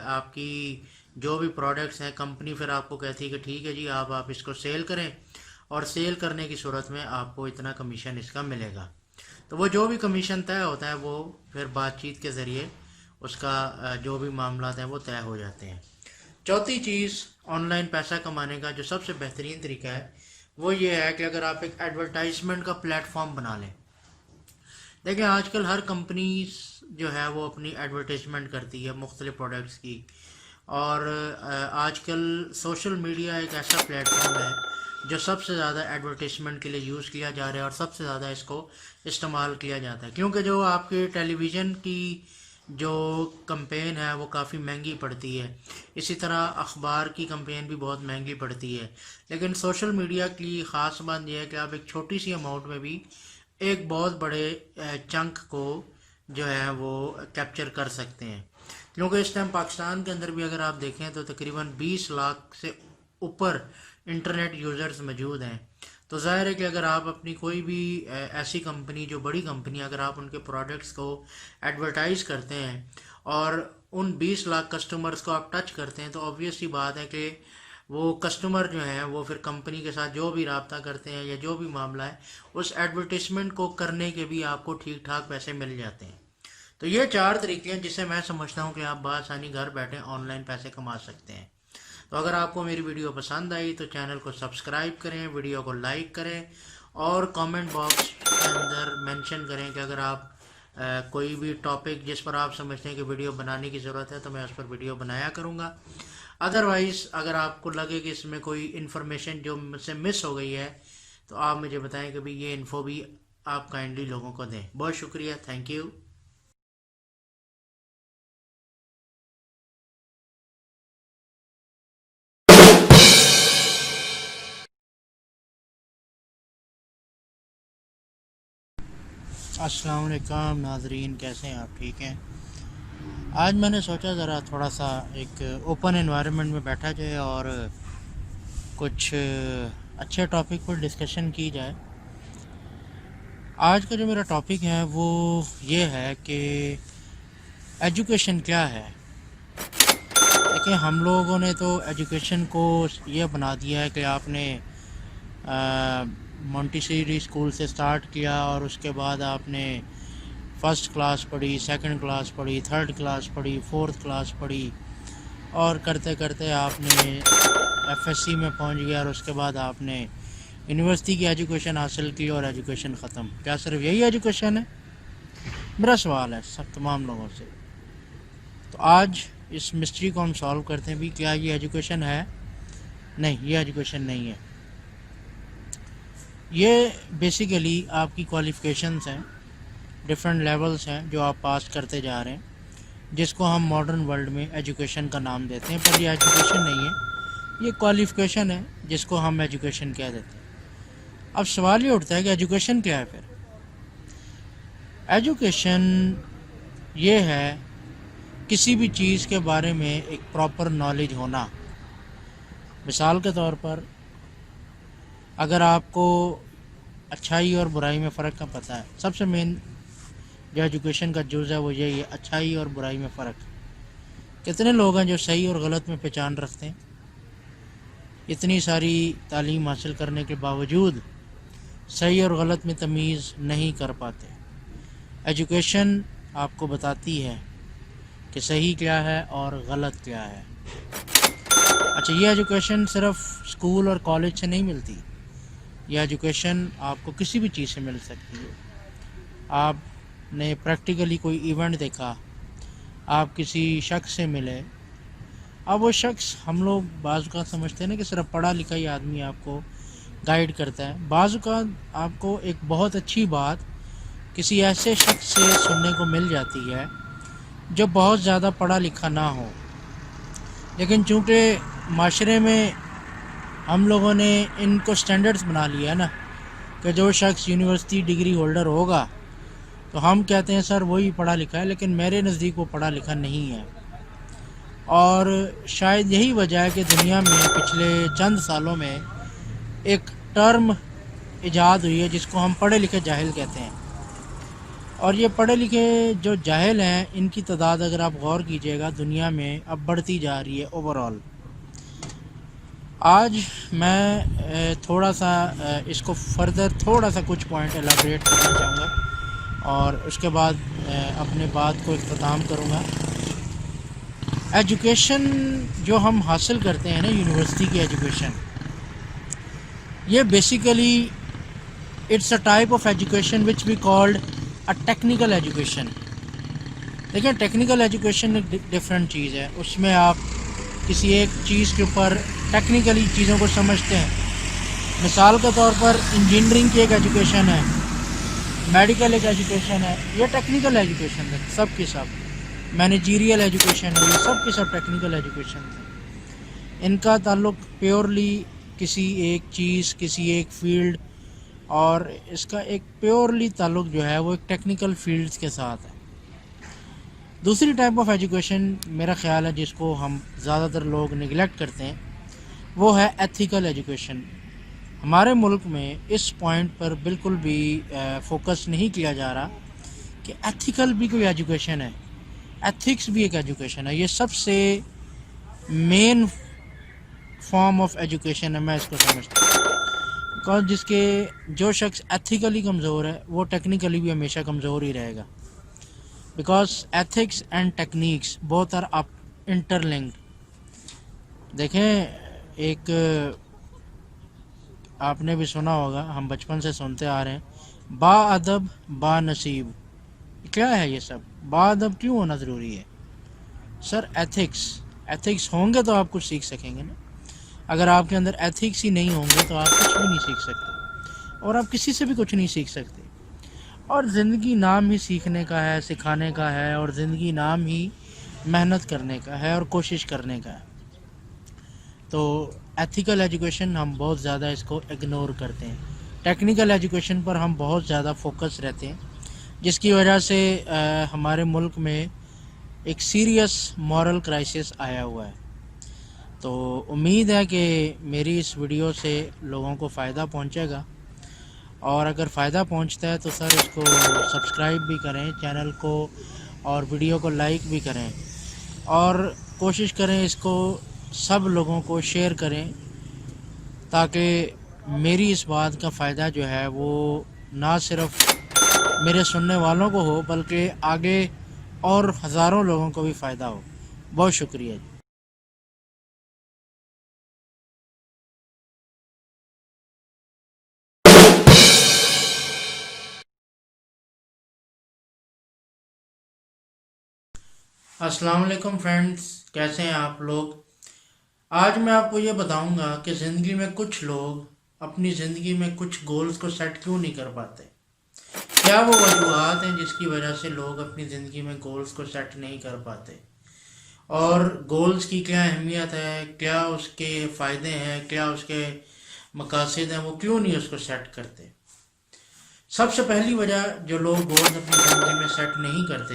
آپ کی جو بھی پروڈکٹس ہیں کمپنی پھر آپ کو کہتی ہے کہ ٹھیک ہے جی آپ اس کو سیل کریں، اور سیل کرنے کی صورت میں آپ کو اتنا کمیشن اس کا ملے گا۔ تو وہ جو بھی کمیشن طے ہوتا ہے وہ پھر بات چیت کے ذریعے اس کا جو بھی معاملات ہیں وہ طے ہو جاتے ہیں۔ چوتھی چیز آن لائن پیسہ کمانے کا جو سب سے بہترین طریقہ ہے وہ یہ ہے کہ اگر آپ ایک ایڈورٹائزمنٹ کا پلیٹ فارم بنا لیں۔ دیکھیں آج کل ہر کمپنی جو ہے وہ اپنی ایڈورٹائزمنٹ کرتی ہے مختلف پروڈکٹس کی، اور آج کل سوشل میڈیا ایک ایسا پلیٹ فارم ہے جو سب سے زیادہ ایڈورٹائزمنٹ کے لیے یوز کیا جا رہا ہے اور سب سے زیادہ اس کو استعمال کیا جاتا ہے، کیونکہ جو آپ کے ٹیلی ویژن کی جو کمپین ہے وہ کافی مہنگی پڑتی ہے، اسی طرح اخبار کی کمپین بھی بہت مہنگی پڑتی ہے، لیکن سوشل میڈیا کی خاص بات یہ ہے کہ آپ ایک چھوٹی سی اماؤنٹ میں بھی ایک بہت بڑے چنک کو جو ہے وہ کیپچر کر سکتے ہیں، کیونکہ اس ٹائم پاکستان کے اندر بھی اگر آپ دیکھیں تو تقریباً 20 لاکھ سے اوپر انٹرنیٹ یوزرز موجود ہیں۔ تو ظاہر ہے کہ اگر آپ اپنی کوئی بھی ایسی کمپنی جو بڑی کمپنی اگر آپ ان کے پروڈکٹس کو ایڈورٹائز کرتے ہیں اور ان 20 لاکھ کسٹمرز کو آپ ٹچ کرتے ہیں تو آبویس سی بات ہے کہ وہ کسٹمر جو ہیں وہ پھر کمپنی کے ساتھ جو بھی رابطہ کرتے ہیں یا جو بھی معاملہ ہے اس ایڈورٹیزمنٹ کو کرنے کے بھی آپ کو ٹھیک ٹھاک پیسے مل جاتے ہیں۔ تو یہ 4 طریقے ہیں جس سے میں سمجھتا ہوں کہ آپ بآسانی گھر بیٹھے آن لائن پیسے کما سکتے ہیں۔ تو اگر آپ کو میری ویڈیو پسند آئی تو چینل کو سبسکرائب کریں، ویڈیو کو لائک کریں اور کامنٹ باکس کے اندر مینشن کریں کہ اگر آپ کوئی بھی ٹاپک جس پر آپ سمجھتے ہیں کہ ویڈیو بنانے کی ضرورت ہے تو میں اس پر ویڈیو بنایا کروں گا۔ ادروائز اگر آپ کو لگے کہ اس میں کوئی انفارمیشن جو مجھ سے مس ہو گئی ہے تو آپ مجھے بتائیں کہ بھی یہ انفو بھی آپ کائنڈلی لوگوں کو دیں۔ بہت شکریہ، تھینک یو۔ السلام علیکم ناظرین، کیسے ہیں آپ؟ ٹھیک ہیں؟ آج میں نے سوچا ذرا تھوڑا سا ایک اوپن انوائرمنٹ میں بیٹھا جائے اور کچھ اچھے ٹاپک پر ڈسکشن کی جائے۔ آج کا جو میرا ٹاپک ہے وہ یہ ہے کہ ایجوکیشن کیا ہے۔ دیکھیں ہم لوگوں نے تو ایجوکیشن کو یہ بنا دیا ہے کہ آپ نے مونٹیسری اسکول سے سٹارٹ کیا اور اس کے بعد آپ نے فرسٹ کلاس پڑھی، سیکنڈ کلاس پڑھی، تھرڈ کلاس پڑھی، فورتھ کلاس پڑھی، اور کرتے کرتے آپ نے ایف ایس سی میں پہنچ گیا اور اس کے بعد آپ نے یونیورسٹی کی ایجوکیشن حاصل کی اور ایجوکیشن ختم۔ کیا صرف یہی ایجوکیشن ہے؟ میرا سوال ہے سب تمام لوگوں سے۔ تو آج اس مسٹری کو ہم سالو کرتے ہیں بھی کیا یہ ایجوکیشن ہے؟ نہیں، یہ ایجوکیشن نہیں ہے۔ یہ بیسیکلی آپ کی کوالیفیکیشنس ہیں، ڈفرینٹ لیولز ہیں جو آپ پاس کرتے جا رہے ہیں، جس کو ہم ماڈرن ورلڈ میں ایجوکیشن کا نام دیتے ہیں، پر یہ ایجوکیشن نہیں ہے، یہ کوالیفیکیشن ہے جس کو ہم ایجوکیشن کہہ دیتے ہیں۔ اب سوال یہ اٹھتا ہے کہ ایجوکیشن کیا ہے پھر؟ ایجوکیشن یہ ہے کسی بھی چیز کے بارے میں ایک پراپر نالج ہونا۔ مثال کے طور پر اگر آپ کو اچھائی اور برائی میں فرق کا پتہ ہے، سب سے مین جو ایجوکیشن کا جز ہے وہ یہی ہے، اچھائی اور برائی میں فرق۔ کتنے لوگ ہیں جو صحیح اور غلط میں پہچان رکھتے ہیں؟ اتنی ساری تعلیم حاصل کرنے کے باوجود صحیح اور غلط میں تمیز نہیں کر پاتے۔ ایجوکیشن آپ کو بتاتی ہے کہ صحیح کیا ہے اور غلط کیا ہے۔ اچھا، یہ ایجوکیشن صرف اسکول اور کالج سے نہیں ملتی، یہ ایجوکیشن آپ کو کسی بھی چیز سے مل سکتی ہے۔ آپ نے پریکٹیکلی کوئی ایونٹ دیکھا، آپ کسی شخص سے ملے، اب وہ شخص، ہم لوگ بعض اوقات سمجھتے ہیں نا کہ صرف پڑھا لکھا ہی آدمی آپ کو گائیڈ کرتا ہے، بعض اوقات آپ کو ایک بہت اچھی بات کسی ایسے شخص سے سننے کو مل جاتی ہے جو بہت زیادہ پڑھا لکھا نہ ہو، لیکن چونکہ معاشرے میں ہم لوگوں نے ان کو سٹینڈرڈز بنا لیا ہے نا کہ جو شخص یونیورسٹی ڈگری ہولڈر ہوگا تو ہم کہتے ہیں سر وہی پڑھا لکھا ہے، لیکن میرے نزدیک وہ پڑھا لکھا نہیں ہے۔ اور شاید یہی وجہ ہے کہ دنیا میں پچھلے چند سالوں میں ایک ٹرم ایجاد ہوئی ہے جس کو ہم پڑھے لکھے جاہل کہتے ہیں، اور یہ پڑھے لکھے جو جاہل ہیں ان کی تعداد اگر آپ غور کیجئے گا دنیا میں اب بڑھتی جا رہی ہے اوور آل۔ آج میں تھوڑا سا اس کو فردر تھوڑا سا کچھ پوائنٹ ایلیبریٹ کرنا چاہوں گا اور اس کے بعد اپنے بات کو اختتام کروں گا۔ ایجوکیشن جو ہم حاصل کرتے ہیں نا، یونیورسٹی کی ایجوکیشن، یہ basically it's a type of education which we called a technical education. دیکھیں، ٹیکنیکل ایجوکیشن ایک ڈفرینٹ چیز ہے، اس میں آپ کسی ایک چیز کے اوپر ٹیکنیکلی چیزوں کو سمجھتے ہیں۔ مثال کے طور پر انجینئرنگ کی ایک ایجوکیشن ہے، میڈیکل ایک ایجوکیشن ہے، یہ ٹیکنیکل ایجوکیشن ہے سب کی سب۔ مینیجیریل ایجوکیشن ہے، یہ سب کی سب ٹیکنیکل ایجوکیشن ہے۔ ان کا تعلق پیورلی کسی ایک چیز، کسی ایک فیلڈ، اور اس کا ایک پیورلی تعلق جو ہے وہ ایک ٹیکنیکل فیلڈز کے ساتھ ہے۔ دوسری ٹائپ آف ایجوکیشن میرا خیال ہے جس کو ہم زیادہ تر لوگ نگلیکٹ کرتے ہیں، وہ ہے ایتھیکل ایجوکیشن۔ ہمارے ملک میں اس پوائنٹ پر بالکل بھی فوکس نہیں کیا جا رہا کہ ایتھیکل بھی کوئی ایجوکیشن ہے، ایتھکس بھی ایک ایجوکیشن ہے۔ یہ سب سے مین فارم آف ایجوکیشن ہے، میں اس کو سمجھتا ہوں، بیکاز جس کے جو شخص ایتھیکلی کمزور ہے وہ ٹیکنیکلی بھی ہمیشہ کمزور ہی رہے گا، because ethics and techniques both are up interlinked. دیکھیں، ایک آپ نے بھی سنا ہوگا، ہم بچپن سے سنتے آ رہے ہیں، با ادب با نصیب۔ کیا ہے یہ سب؟ با ادب کیوں ہونا ضروری ہے؟ سر ایتھکس ہوں گے تو آپ کچھ سیکھ سکیں گے نا۔ اگر آپ کے اندر ایتھکس ہی نہیں ہوں گے تو آپ کچھ بھی نہیں سیکھ سکتے، اور آپ کسی سے بھی کچھ نہیں سیکھ سکتے۔ اور زندگی نام ہی سیکھنے کا ہے، سکھانے کا ہے، اور زندگی نام ہی محنت کرنے کا ہے اور کوشش کرنے کا ہے۔ تو ایتھیکل ایجوکیشن ہم بہت زیادہ اس کو اگنور کرتے ہیں، ٹیکنیکل ایجوکیشن پر ہم بہت زیادہ فوکس رہتے ہیں، جس کی وجہ سے ہمارے ملک میں ایک سیریس مورل کرائسس آیا ہوا ہے۔ تو امید ہے کہ میری اس ویڈیو سے لوگوں کو فائدہ پہنچے گا، اور اگر فائدہ پہنچتا ہے تو سر اس کو سبسکرائب بھی کریں چینل کو، اور ویڈیو کو لائک بھی کریں، اور کوشش کریں اس کو سب لوگوں کو شیئر کریں، تاکہ میری اس بات کا فائدہ جو ہے وہ نہ صرف میرے سننے والوں کو ہو بلکہ آگے اور ہزاروں لوگوں کو بھی فائدہ ہو۔ بہت شکریہ جی۔ السلام علیکم فرینڈز، کیسے ہیں آپ لوگ؟ آج میں آپ کو یہ بتاؤں گا کہ زندگی میں کچھ لوگ اپنی زندگی میں کچھ گولز کو سیٹ کیوں نہیں کر پاتے؟ کیا وہ وجوہات ہیں جس کی وجہ سے لوگ اپنی زندگی میں گولز کو سیٹ نہیں کر پاتے؟ اور گولز کی کیا اہمیت ہے، کیا اس کے فائدے ہیں، کیا اس کے مقاصد ہیں، وہ کیوں نہیں اس کو سیٹ کرتے؟ سب سے پہلی وجہ جو لوگ گولز اپنی زندگی میں سیٹ نہیں کرتے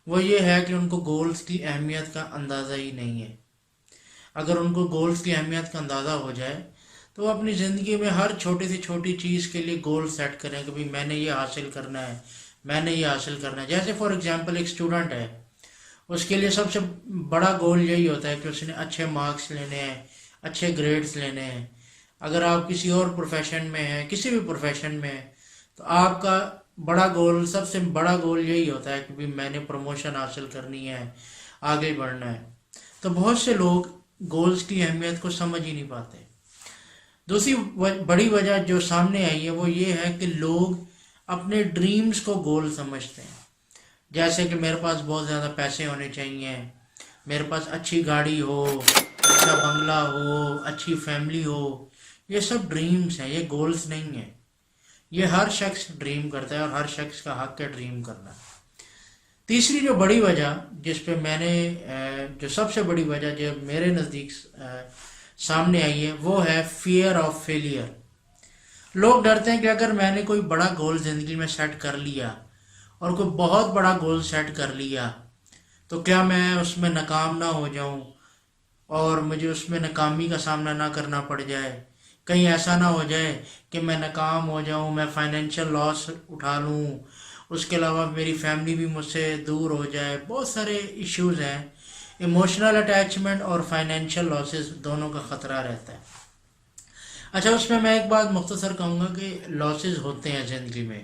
وہ یہ ہے کہ ان کو گولز کی اہمیت کا اندازہ ہی نہیں ہے۔ اگر ان کو گولز کی اہمیت کا اندازہ ہو جائے تو وہ اپنی زندگی میں ہر چھوٹی سی چھوٹی چیز کے لیے گول سیٹ کریں کہ بھئی میں نے یہ حاصل کرنا ہے، میں نے یہ حاصل کرنا ہے۔ جیسے فار ایگزامپل ایک اسٹوڈنٹ ہے، اس کے لیے سب سے بڑا گول یہی ہوتا ہے کہ اس نے اچھے مارکس لینے ہیں، اچھے گریڈز لینے ہیں۔ اگر آپ کسی اور پروفیشن میں ہیں، کسی بھی پروفیشن میں ہیں، تو آپ کا بڑا گول، سب سے بڑا گول یہی ہوتا ہے کہ بھی میں نے پروموشن حاصل کرنی ہے، آگے بڑھنا ہے۔ تو بہت سے لوگ گولز کی اہمیت کو سمجھ ہی نہیں پاتے۔ دوسری بڑی وجہ جو سامنے آئی ہے وہ یہ ہے کہ لوگ اپنے ڈریمز کو گول سمجھتے ہیں، جیسے کہ میرے پاس بہت زیادہ پیسے ہونے چاہیے، میرے پاس اچھی گاڑی ہو، اچھا بنگلہ ہو، اچھی فیملی ہو۔ یہ سب ڈریمز ہیں، یہ گولز نہیں ہیں۔ یہ ہر شخص ڈریم کرتا ہے اور ہر شخص کا حق ہے ڈریم کرنا۔ تیسری جو بڑی وجہ جس پہ میں نے جو سب سے بڑی وجہ جو میرے نزدیک سامنے آئی ہے وہ ہے فیئر آف فیلئر۔ لوگ ڈرتے ہیں کہ اگر میں نے کوئی بڑا گول زندگی میں سیٹ کر لیا اور کوئی بہت بڑا گول سیٹ کر لیا تو کیا میں اس میں ناکام نہ ہو جاؤں اور مجھے اس میں ناکامی کا سامنا نہ کرنا پڑ جائے، کہیں ایسا نہ ہو جائے کہ میں ناکام ہو جاؤں، میں فائنینشیل لاس اٹھا لوں، اس کے علاوہ میری فیملی بھی مجھ سے دور ہو جائے۔ بہت سارے ایشوز ہیں، ایموشنل اٹیچمنٹ اور فائنینشیل لاسز دونوں کا خطرہ رہتا ہے۔ اچھا، اس میں ایک بات مختصر کہوں گا کہ لاسز ہوتے ہیں زندگی میں،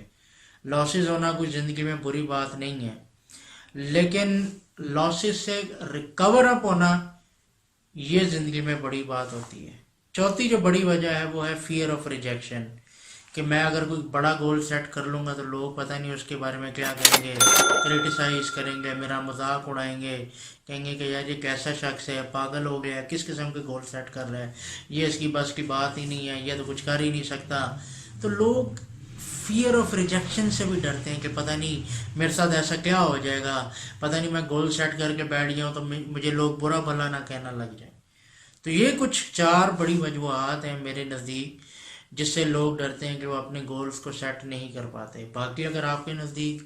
لاسز ہونا کوئی زندگی میں بری بات نہیں ہے، لیکن لاسز سے ریکور اپ ہونا یہ زندگی میں بڑی بات ہوتی ہے۔ چوتھی جو بڑی وجہ ہے وہ ہے فیئر آف ریجیکشن، کہ میں اگر کوئی بڑا گول سیٹ کر لوں گا تو لوگ پتہ نہیں اس کے بارے میں کیا کہیں گے، کرٹیسائز کریں گے، میرا مذاق اڑائیں گے، کہیں گے کہ یار یہ کیسا شخص ہے، پاگل ہو گیا ہے، کس قسم کے گول سیٹ کر رہا ہے، یہ اس کی بس کی بات ہی نہیں ہے، یہ تو کچھ کر ہی نہیں سکتا۔ تو لوگ فیئر آف ریجیکشن سے بھی ڈرتے ہیں کہ پتہ نہیں میرے ساتھ ایسا کیا ہو جائے گا، پتہ نہیں میں گول سیٹ کر کے بیٹھ جاؤں تو مجھے لوگ برا بھلا نہ کہنا لگ جائیں۔ تو یہ کچھ 4 بڑی وجوہات ہیں میرے نزدیک جس سے لوگ ڈرتے ہیں کہ وہ اپنے گولز کو سیٹ نہیں کر پاتے۔ باقی اگر آپ کے نزدیک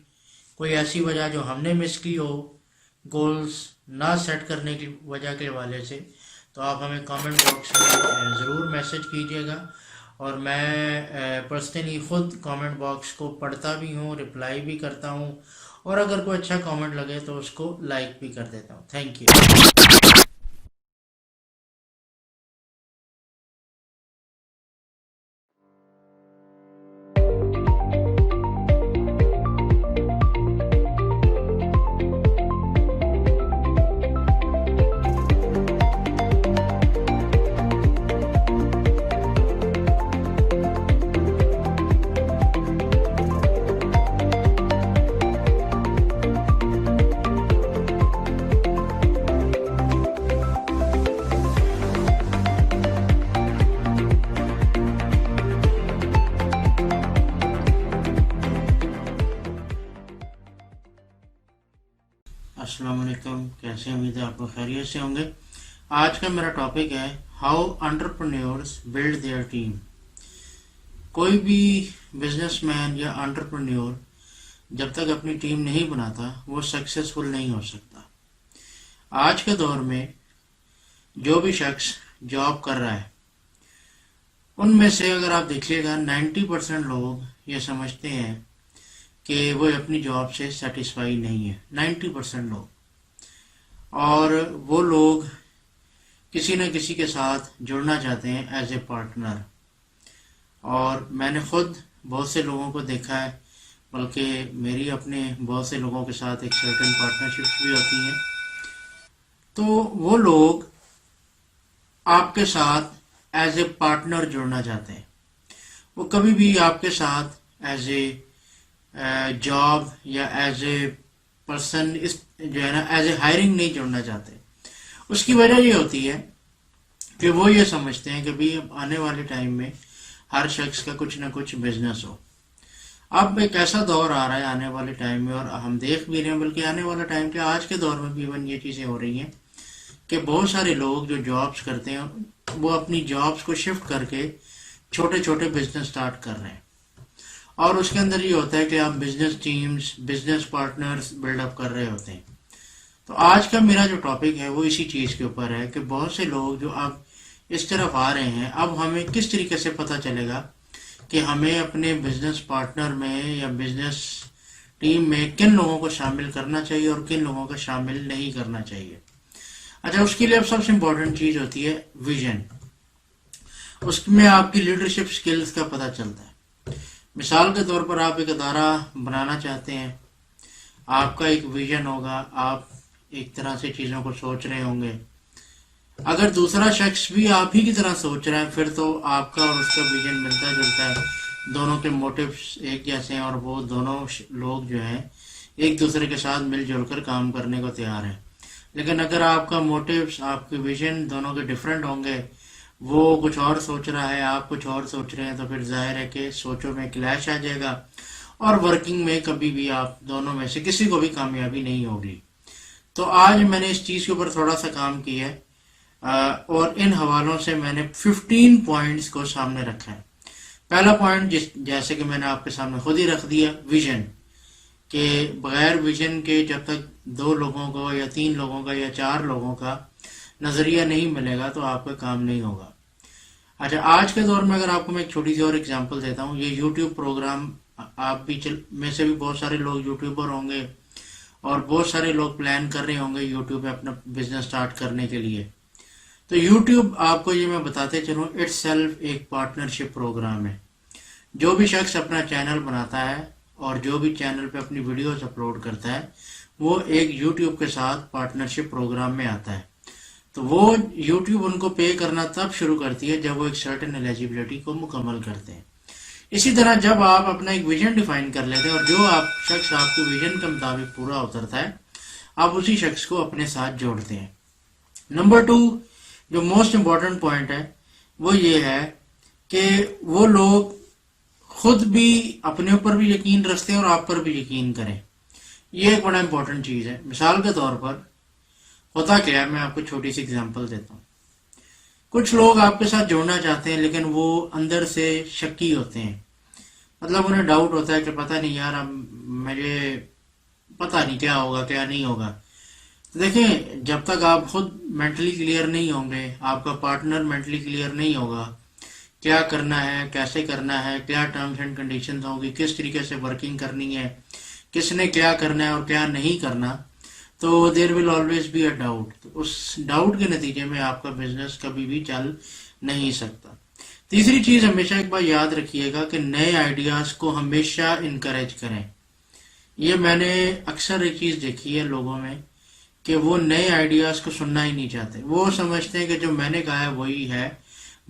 کوئی ایسی وجہ جو ہم نے مس کی ہو گولز نہ سیٹ کرنے کی وجہ کے حوالے سے، تو آپ ہمیں کامنٹ باکس میں ضرور میسج کیجیے گا، اور میں پرسنلی خود کامنٹ باکس کو پڑھتا بھی ہوں، رپلائی بھی کرتا ہوں، اور اگر کوئی اچھا کامنٹ لگے تو اس کو لائک بھی کر دیتا ہوں۔ Thank you. السلام علیکم، کیسے؟ امید ہے آپ کو خیریت سے ہوں گے۔ آج کا میرا ٹاپک ہے how entrepreneurs build their team. کوئی بھی بزنس مین یا انٹرپرینیور جب تک اپنی ٹیم نہیں بناتا وہ سکسیسفل نہیں ہو سکتا۔ آج کے دور میں جو بھی شخص جاب کر رہا ہے ان میں سے اگر آپ دیکھیے گا 90% لوگ یہ سمجھتے ہیں کہ وہ اپنی جاب سے سیٹسفائی نہیں ہے، 90% لوگ، اور وہ لوگ کسی نہ کسی کے ساتھ جڑنا چاہتے ہیں ایز اے پارٹنر۔ اور میں نے خود بہت سے لوگوں کو دیکھا ہے، بلکہ میری اپنے بہت سے لوگوں کے ساتھ ایک سرٹن پارٹنرشپس بھی ہوتی ہیں۔ تو وہ لوگ آپ کے ساتھ ایز اے پارٹنر جڑنا چاہتے ہیں، وہ کبھی بھی آپ کے ساتھ ایز اے جاب یا ایز اے پرسن اس جو ہے نا ایز اے ہائرنگ نہیں جڑنا چاہتے۔ اس کی وجہ یہ ہوتی ہے کہ وہ یہ سمجھتے ہیں کہ بھی اب آنے والے ٹائم میں ہر شخص کا کچھ نہ کچھ بزنس ہو. اب ایک ایسا دور آ رہا ہے آنے والے ٹائم میں، اور ہم دیکھ بھی رہے ہیں، بلکہ آنے والا ٹائم کیا آج کے دور میں بھی ایون یہ چیزیں ہو رہی ہیں کہ بہت سارے لوگ جو جابس کرتے ہیں وہ اپنی جابس کو شفٹ کر کے چھوٹے چھوٹے بزنس سٹارٹ کر رہے ہیں. اور اس کے اندر یہ ہوتا ہے کہ آپ business teams, business partners build up کر رہے ہوتے ہیں. تو آج کا میرا جو ٹاپک ہے وہ اسی چیز کے اوپر ہے کہ بہت سے لوگ جو اب اس طرف آ رہے ہیں، اب ہمیں کس طریقے سے پتہ چلے گا کہ ہمیں اپنے بزنس پارٹنر میں یا بزنس ٹیم میں کن لوگوں کو شامل کرنا چاہیے اور کن لوگوں کو شامل نہیں کرنا چاہیے. اچھا، اس کے لیے اب سب سے امپورٹنٹ چیز ہوتی ہے ویژن. اس میں آپ کی لیڈرشپ سکلز کا پتہ چلتا ہے. مثال کے طور پر آپ ایک ادارہ بنانا چاہتے ہیں، آپ کا ایک ویژن ہوگا، آپ ایک طرح سے چیزوں کو سوچ رہے ہوں گے. اگر دوسرا شخص بھی آپ ہی کی طرح سوچ رہا ہے پھر تو آپ کا اور اس کا ویژن ملتا جلتا ہے، دونوں کے موٹیوز ایک جیسے ہیں اور وہ دونوں لوگ جو ہیں ایک دوسرے کے ساتھ مل جل کر کام کرنے کو تیار ہیں. لیکن اگر آپ کا موٹیوز، آپ کے ویژن دونوں کے ڈیفرنٹ ہوں گے، وہ کچھ اور سوچ رہا ہے، آپ کچھ اور سوچ رہے ہیں، تو پھر ظاہر ہے کہ سوچوں میں کلیش آ جائے گا اور ورکنگ میں کبھی بھی آپ دونوں میں سے کسی کو بھی کامیابی نہیں ہوگی. تو آج میں نے اس چیز کے اوپر تھوڑا سا کام کیا ہے اور ان حوالوں سے میں نے 15 پوائنٹس کو سامنے رکھا ہے. پہلا پوائنٹ جیسے کہ میں نے آپ کے سامنے خود ہی رکھ دیا، ویژن. کہ بغیر ویژن کے جب تک 2 لوگوں کو یا 3 لوگوں کا یا 4 لوگوں کا نظریہ نہیں ملے گا تو آپ کا کام نہیں ہوگا. اچھا، آج کے دور میں اگر آپ کو میں ایک چھوٹی سی اور اگزامپل دیتا ہوں، یہ یوٹیوب پروگرام، آپ بھی میں سے بھی بہت سارے لوگ یوٹیوبر ہوں گے اور بہت سارے لوگ پلان کر رہے ہوں گے یوٹیوب پہ اپنا بزنس سٹارٹ کرنے کے لیے. تو یوٹیوب آپ کو یہ میں بتاتے چلوں اٹ سیلف ایک پارٹنرشپ پروگرام ہے. جو بھی شخص اپنا چینل بناتا ہے اور جو بھی چینل پہ اپنی ویڈیوز اپلوڈ کرتا ہے وہ ایک یوٹیوب کے ساتھ پارٹنرشپ پروگرام میں آتا ہے. تو وہ یوٹیوب ان کو پے کرنا تب شروع کرتی ہے جب وہ ایک سرٹن ایلیجیبلٹی کو مکمل کرتے ہیں. اسی طرح جب آپ اپنا ایک ویژن ڈیفائن کر لیتے ہیں اور جو شخص آپ کے ویژن کے مطابق پورا اترتا ہے آپ اسی شخص کو اپنے ساتھ جوڑتے ہیں. نمبر 2 جو موسٹ امپورٹنٹ پوائنٹ ہے وہ یہ ہے کہ وہ لوگ خود بھی اپنے اوپر بھی یقین رکھتے ہیں اور آپ پر بھی یقین کریں. یہ ایک بڑا امپورٹنٹ چیز ہے. مثال کے طور پر ہوتا کیا ہے، میں آپ کو چھوٹی سی اگزامپل دیتا ہوں. کچھ لوگ آپ کے ساتھ جوڑنا چاہتے ہیں لیکن وہ اندر سے شکی ہوتے ہیں، مطلب انہیں ڈاؤٹ ہوتا ہے کہ پتہ نہیں یار اب مجھے پتہ نہیں کیا ہوگا کیا نہیں ہوگا. دیکھیں، جب تک آپ خود مینٹلی کلیئر نہیں ہوں گے، آپ کا پارٹنر مینٹلی کلیئر نہیں ہوگا کیا کرنا ہے، کیسے کرنا ہے، کیا ٹرمز اینڈ کنڈیشنز ہوگی، کس طریقے سے ورکنگ کرنی ہے، کس نے کیا کرنا ہے اور کیا نہیں کرنا، تو there will always be a doubt. اس ڈاؤٹ کے نتیجے میں آپ کا بزنس کبھی بھی چل نہیں سکتا. تیسری چیز ہمیشہ ایک بار یاد رکھیے گا کہ نئے آئیڈیاز کو ہمیشہ انکریج کریں. یہ میں نے اکثر ایک چیز دیکھی ہے لوگوں میں کہ وہ نئے آئیڈیاز کو سننا ہی نہیں چاہتے. وہ سمجھتے ہیں کہ جو میں نے کہا ہے وہی ہے،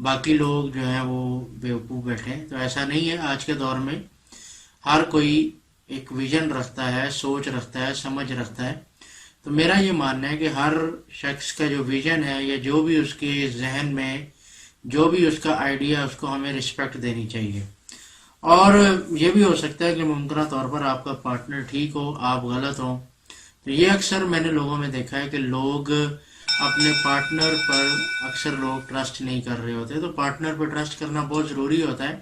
باقی لوگ جو ہیں وہ بیوقوف بیٹھے. تو ایسا نہیں ہے. آج کے دور میں ہر کوئی ایک ویژن رکھتا ہے، سوچ رکھتا ہے، سمجھ رکھتا ہے. تو میرا یہ ماننا ہے کہ ہر شخص کا جو ویژن ہے یا جو بھی اس کے ذہن میں جو بھی اس کا آئیڈیا، اس کو ہمیں رسپیکٹ دینی چاہیے. اور یہ بھی ہو سکتا ہے کہ ممکنہ طور پر آپ کا پارٹنر ٹھیک ہو، آپ غلط ہوں. تو یہ اکثر میں نے لوگوں میں دیکھا ہے کہ لوگ اپنے پارٹنر پر اکثر لوگ ٹرسٹ نہیں کر رہے ہوتے. تو پارٹنر پر ٹرسٹ کرنا بہت ضروری ہوتا ہے.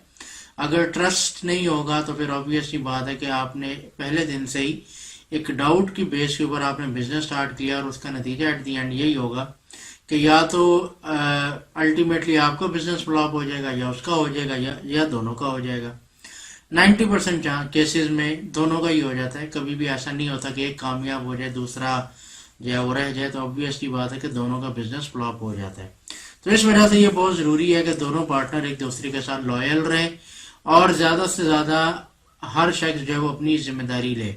اگر ٹرسٹ نہیں ہوگا تو پھر آبویس سی بات ہے کہ آپ نے پہلے دن سے ہی ایک ڈاؤٹ کی بیس کے اوپر آپ نے بزنس سٹارٹ کیا اور اس کا نتیجہ ایٹ دی اینڈ یہی ہوگا کہ یا تو الٹیمیٹلی آپ کا بزنس فلاپ ہو جائے گا یا اس کا ہو جائے گا یا دونوں کا ہو جائے گا. 90% کیسز میں دونوں کا ہی ہو جاتا ہے. کبھی بھی ایسا نہیں ہوتا کہ ایک کامیاب ہو جائے دوسرا جو ہے وہ رہ جائے. تو آبویسلی بات ہے کہ دونوں کا بزنس فلاپ ہو جاتا ہے. تو اس وجہ سے یہ بہت ضروری ہے کہ دونوں پارٹنر ایک دوسرے کے ساتھ لوئل رہیں اور زیادہ سے زیادہ ہر شخص جو ہے وہ اپنی ذمہ داری لے.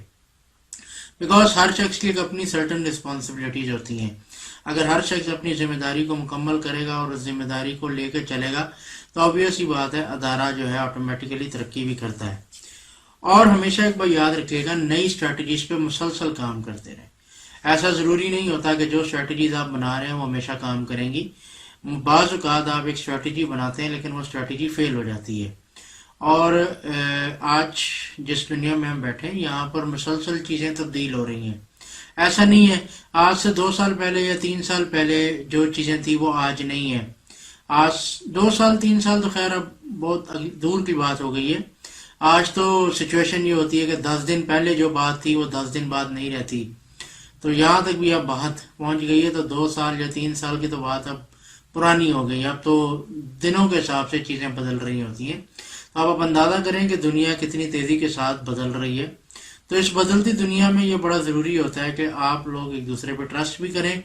بیکاز ہر شخص کی ایک اپنی سرٹن رسپانسبلٹیز ہوتی ہیں. اگر ہر شخص اپنی ذمہ داری کو مکمل کرے گا اور اس ذمہ داری کو لے کے چلے گا تو آبویس ہی بات ہے ادارہ جو ہے آٹومیٹیکلی ترقی بھی کرتا ہے. اور ہمیشہ ایک بار یاد رکھیے گا، نئی اسٹریٹجیز پہ مسلسل کام کرتے رہیں. ایسا ضروری نہیں ہوتا کہ جو اسٹریٹجیز آپ بنا رہے ہیں وہ ہمیشہ کام کریں گی. بعض اوقات آپ ایک اسٹریٹجی بناتے ہیں لیکن وہ اسٹریٹجی فیل ہو جاتی ہے. اور آج جس دنیا میں ہم بیٹھے ہیں یہاں پر مسلسل چیزیں تبدیل ہو رہی ہیں. ایسا نہیں ہے آج سے 2 سال پہلے یا 3 سال پہلے جو چیزیں تھی وہ آج نہیں ہے. آج 2 سال 3 سال تو خیر اب بہت دور کی بات ہو گئی ہے. آج تو سچویشن یہ ہوتی ہے کہ 10 دن پہلے جو بات تھی وہ 10 دن بعد نہیں رہتی. تو یہاں تک بھی اب بات پہنچ گئی ہے. تو 2 سال یا 3 سال کی تو بات اب پرانی ہو گئی. اب تو دنوں کے حساب سے چیزیں بدل رہی ہوتی ہیں. تو آپ اندازہ کریں کہ دنیا کتنی تیزی کے ساتھ بدل رہی ہے. تو اس بدلتی دنیا میں یہ بڑا ضروری ہوتا ہے کہ آپ لوگ ایک دوسرے پہ ٹرسٹ بھی کریں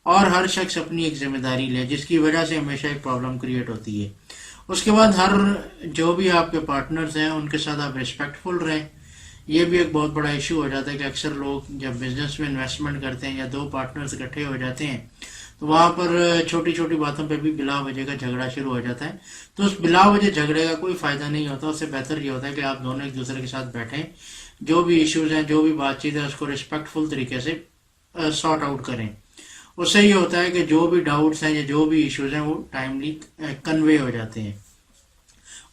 اور ہر شخص اپنی ایک ذمہ داری لے, جس کی وجہ سے ہمیشہ ایک پرابلم کریٹ ہوتی ہے. اس کے بعد ہر جو بھی آپ کے پارٹنرز ہیں ان کے ساتھ آپ ریسپیکٹفل رہیں. یہ بھی ایک بہت بڑا ایشو ہو جاتا ہے کہ اکثر لوگ جب بزنس میں انویسٹمنٹ کرتے ہیں یا 2 پارٹنرز اکٹھے ہو جاتے ہیں تو وہاں پر چھوٹی چھوٹی باتوں پہ بھی بلا وجہ کا جھگڑا شروع ہو جاتا ہے. تو اس بلا وجہ جھگڑے کا کوئی فائدہ نہیں ہوتا. اس سے بہتر یہ ہوتا ہے کہ آپ دونوں ایک دوسرے کے ساتھ بیٹھیں, جو بھی ایشوز ہیں جو بھی بات چیت ہے اس کو ریسپیکٹفل طریقے سے سارٹ آؤٹ کریں. اس سے یہ ہوتا ہے کہ جو بھی ڈاؤٹس ہیں یا جو بھی ایشوز ہیں وہ ٹائملی کنوے ہو جاتے ہیں.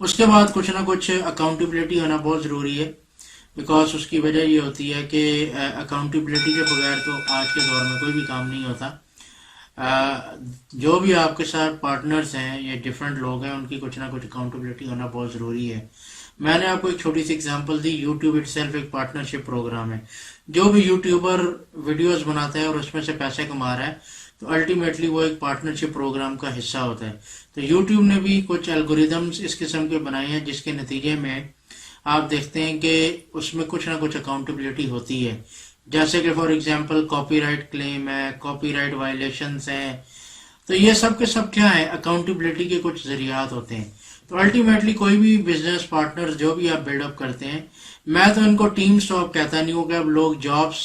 اس کے بعد کچھ نہ کچھ اکاؤنٹیبلٹی ہونا بہت ضروری ہے, بیکاز اس کی وجہ یہ ہوتی ہے کہ اکاؤنٹیبلٹی کے بغیر تو آج کے دور میں کوئی بھی کام نہیں ہوتا. جو بھی آپ کے ساتھ پارٹنرز ہیں یا ڈفرینٹ لوگ ہیں ان کی کچھ نہ کچھ اکاؤنٹیبلٹی ہونا بہت ضروری ہے. میں نے آپ کو ایک چھوٹی سی اگزامپل دی. یوٹیوب اٹ سیلف ایک پارٹنرشپ پروگرام ہے. جو بھی یوٹیوبر ویڈیوز بناتا ہے اور اس میں سے پیسے کما رہا ہے تو الٹیمیٹلی وہ ایک پارٹنرشپ پروگرام کا حصہ ہوتا ہے. تو یوٹیوب نے بھی کچھ الگوریدمز اس قسم کے بنائے ہیں جس کے نتیجے میں آپ دیکھتے ہیں کہ اس میں کچھ نہ کچھ اکاؤنٹیبلٹی ہوتی ہے. جیسے کہ فار ایگزامپل کاپی رائٹ کلیم ہے, کاپی رائٹ وائلیشنس ہیں. تو یہ سب کے سب کیا ہے, اکاؤنٹیبلٹی کے کچھ ذریعات ہوتے ہیں. تو الٹیمیٹلی کوئی بھی بزنس پارٹنر جو بھی آپ بلڈ اپ کرتے ہیں, میں تو ان کو ٹیم سٹاپ کہتا نہیں ہوں کہ اب لوگ جابس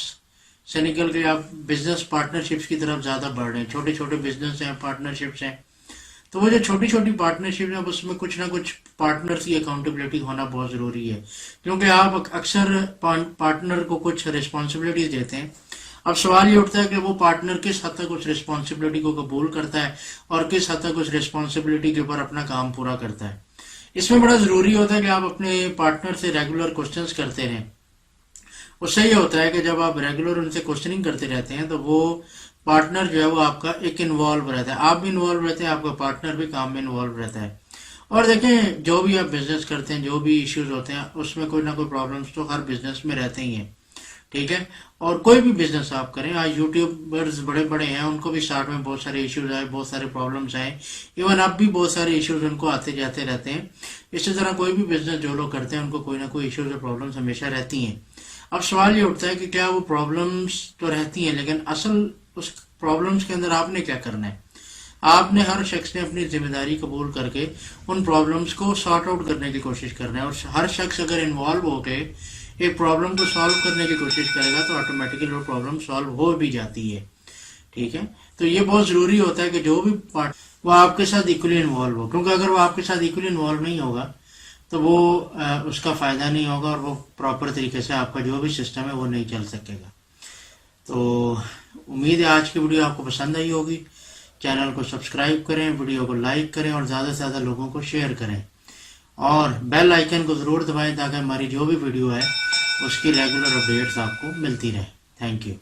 سے نکل کے آپ بزنس پارٹنرشپس کی طرف زیادہ بڑھ رہے ہیں. چھوٹے چھوٹے بزنس ہیں, پارٹنرشپس ہیں. تو وہ جو چھوٹی چھوٹی پارٹنرشپ ہیں اس میں کچھ نہ کچھ پارٹنرز کی اکاؤنٹیبلٹی ہونا بہت ضروری ہے, کیونکہ آپ اکثر پارٹنر کو کچھ رسپانسبلٹیز دیتے ہیں. اب سوال یہ اٹھتا ہے کہ وہ پارٹنر کس حد تک اس رسپانسبلٹی کو قبول کرتا ہے اور کس حد تک اس رسپانسبلٹی کے اوپر اپنا کام پورا کرتا ہے. اس میں بڑا ضروری ہوتا ہے کہ آپ اپنے پارٹنر سے ریگولر کوشچنس کرتے رہیں. اس سے یہ ہوتا ہے کہ جب آپ ریگولر ان سے کوشچننگ کرتے رہتے ہیں تو وہ پارٹنر جو ہے وہ آپ کا ایک انوالو رہتا ہے, آپ بھی انوالو رہتے ہیں, آپ کا پارٹنر بھی کام میں انوالو رہتا ہے. اور دیکھیں جو بھی آپ بزنس کرتے ہیں جو بھی ایشوز ہوتے ہیں اس میں کوئی نہ کوئی پرابلمس تو ہر بزنس میں رہتے ہی ہیں, ٹھیک ہے. اور کوئی بھی بزنس آپ کریں, آج یوٹیوبرز بڑے بڑے ہیں ان کو بھی اسٹارٹ میں بہت سارے ایشوز آئے, بہت سارے پرابلمس آئے, ایون اب بھی بہت سارے ایشوز ان کو آتے جاتے رہتے ہیں. اسی طرح کوئی بھی بزنس جو لوگ کرتے ہیں ان کو کوئی نہ کوئی ایشوز اور پرابلمس ہمیشہ رہتی ہیں. اب سوال یہ اٹھتا ہے کہ کیا وہ پرابلمس تو رہتی ہیں لیکن اصل اس پرابلمس کے اندر آپ نے کیا کرنا ہے. آپ نے ہر شخص نے اپنی ذمہ داری قبول کر کے ان پرابلمس کو سارٹ آؤٹ کرنے کی کوشش کرنا ہے. اور ہر شخص اگر انوالو ہو کے ایک پرابلم کو سالو کرنے کی کوشش کرے گا تو آٹومیٹکلی وہ پرابلم سالو ہو بھی جاتی ہے, ٹھیک ہے. تو یہ بہت ضروری ہوتا ہے کہ جو بھی پارٹ وہ آپ کے ساتھ ایکولی انوالو ہو, کیونکہ اگر وہ آپ کے ساتھ ایکولی انوالو نہیں ہوگا تو وہ اس کا فائدہ نہیں ہوگا اور وہ پراپر طریقے سے آپ کا جو بھی سسٹم ہے وہ نہیں چل سکے گا. تو امید ہے آج کی ویڈیو آپ کو پسند آئی ہوگی. چینل کو سبسکرائب کریں, ویڈیو کو لائک کریں اور زیادہ سے زیادہ لوگوں کو شیئر کریں, اور بیل آئیکن کو ضرور دبائیں تاکہ ہماری جو بھی ویڈیو ہے اس کی ریگولر اپڈیٹس آپ کو ملتی رہیں. Thank you.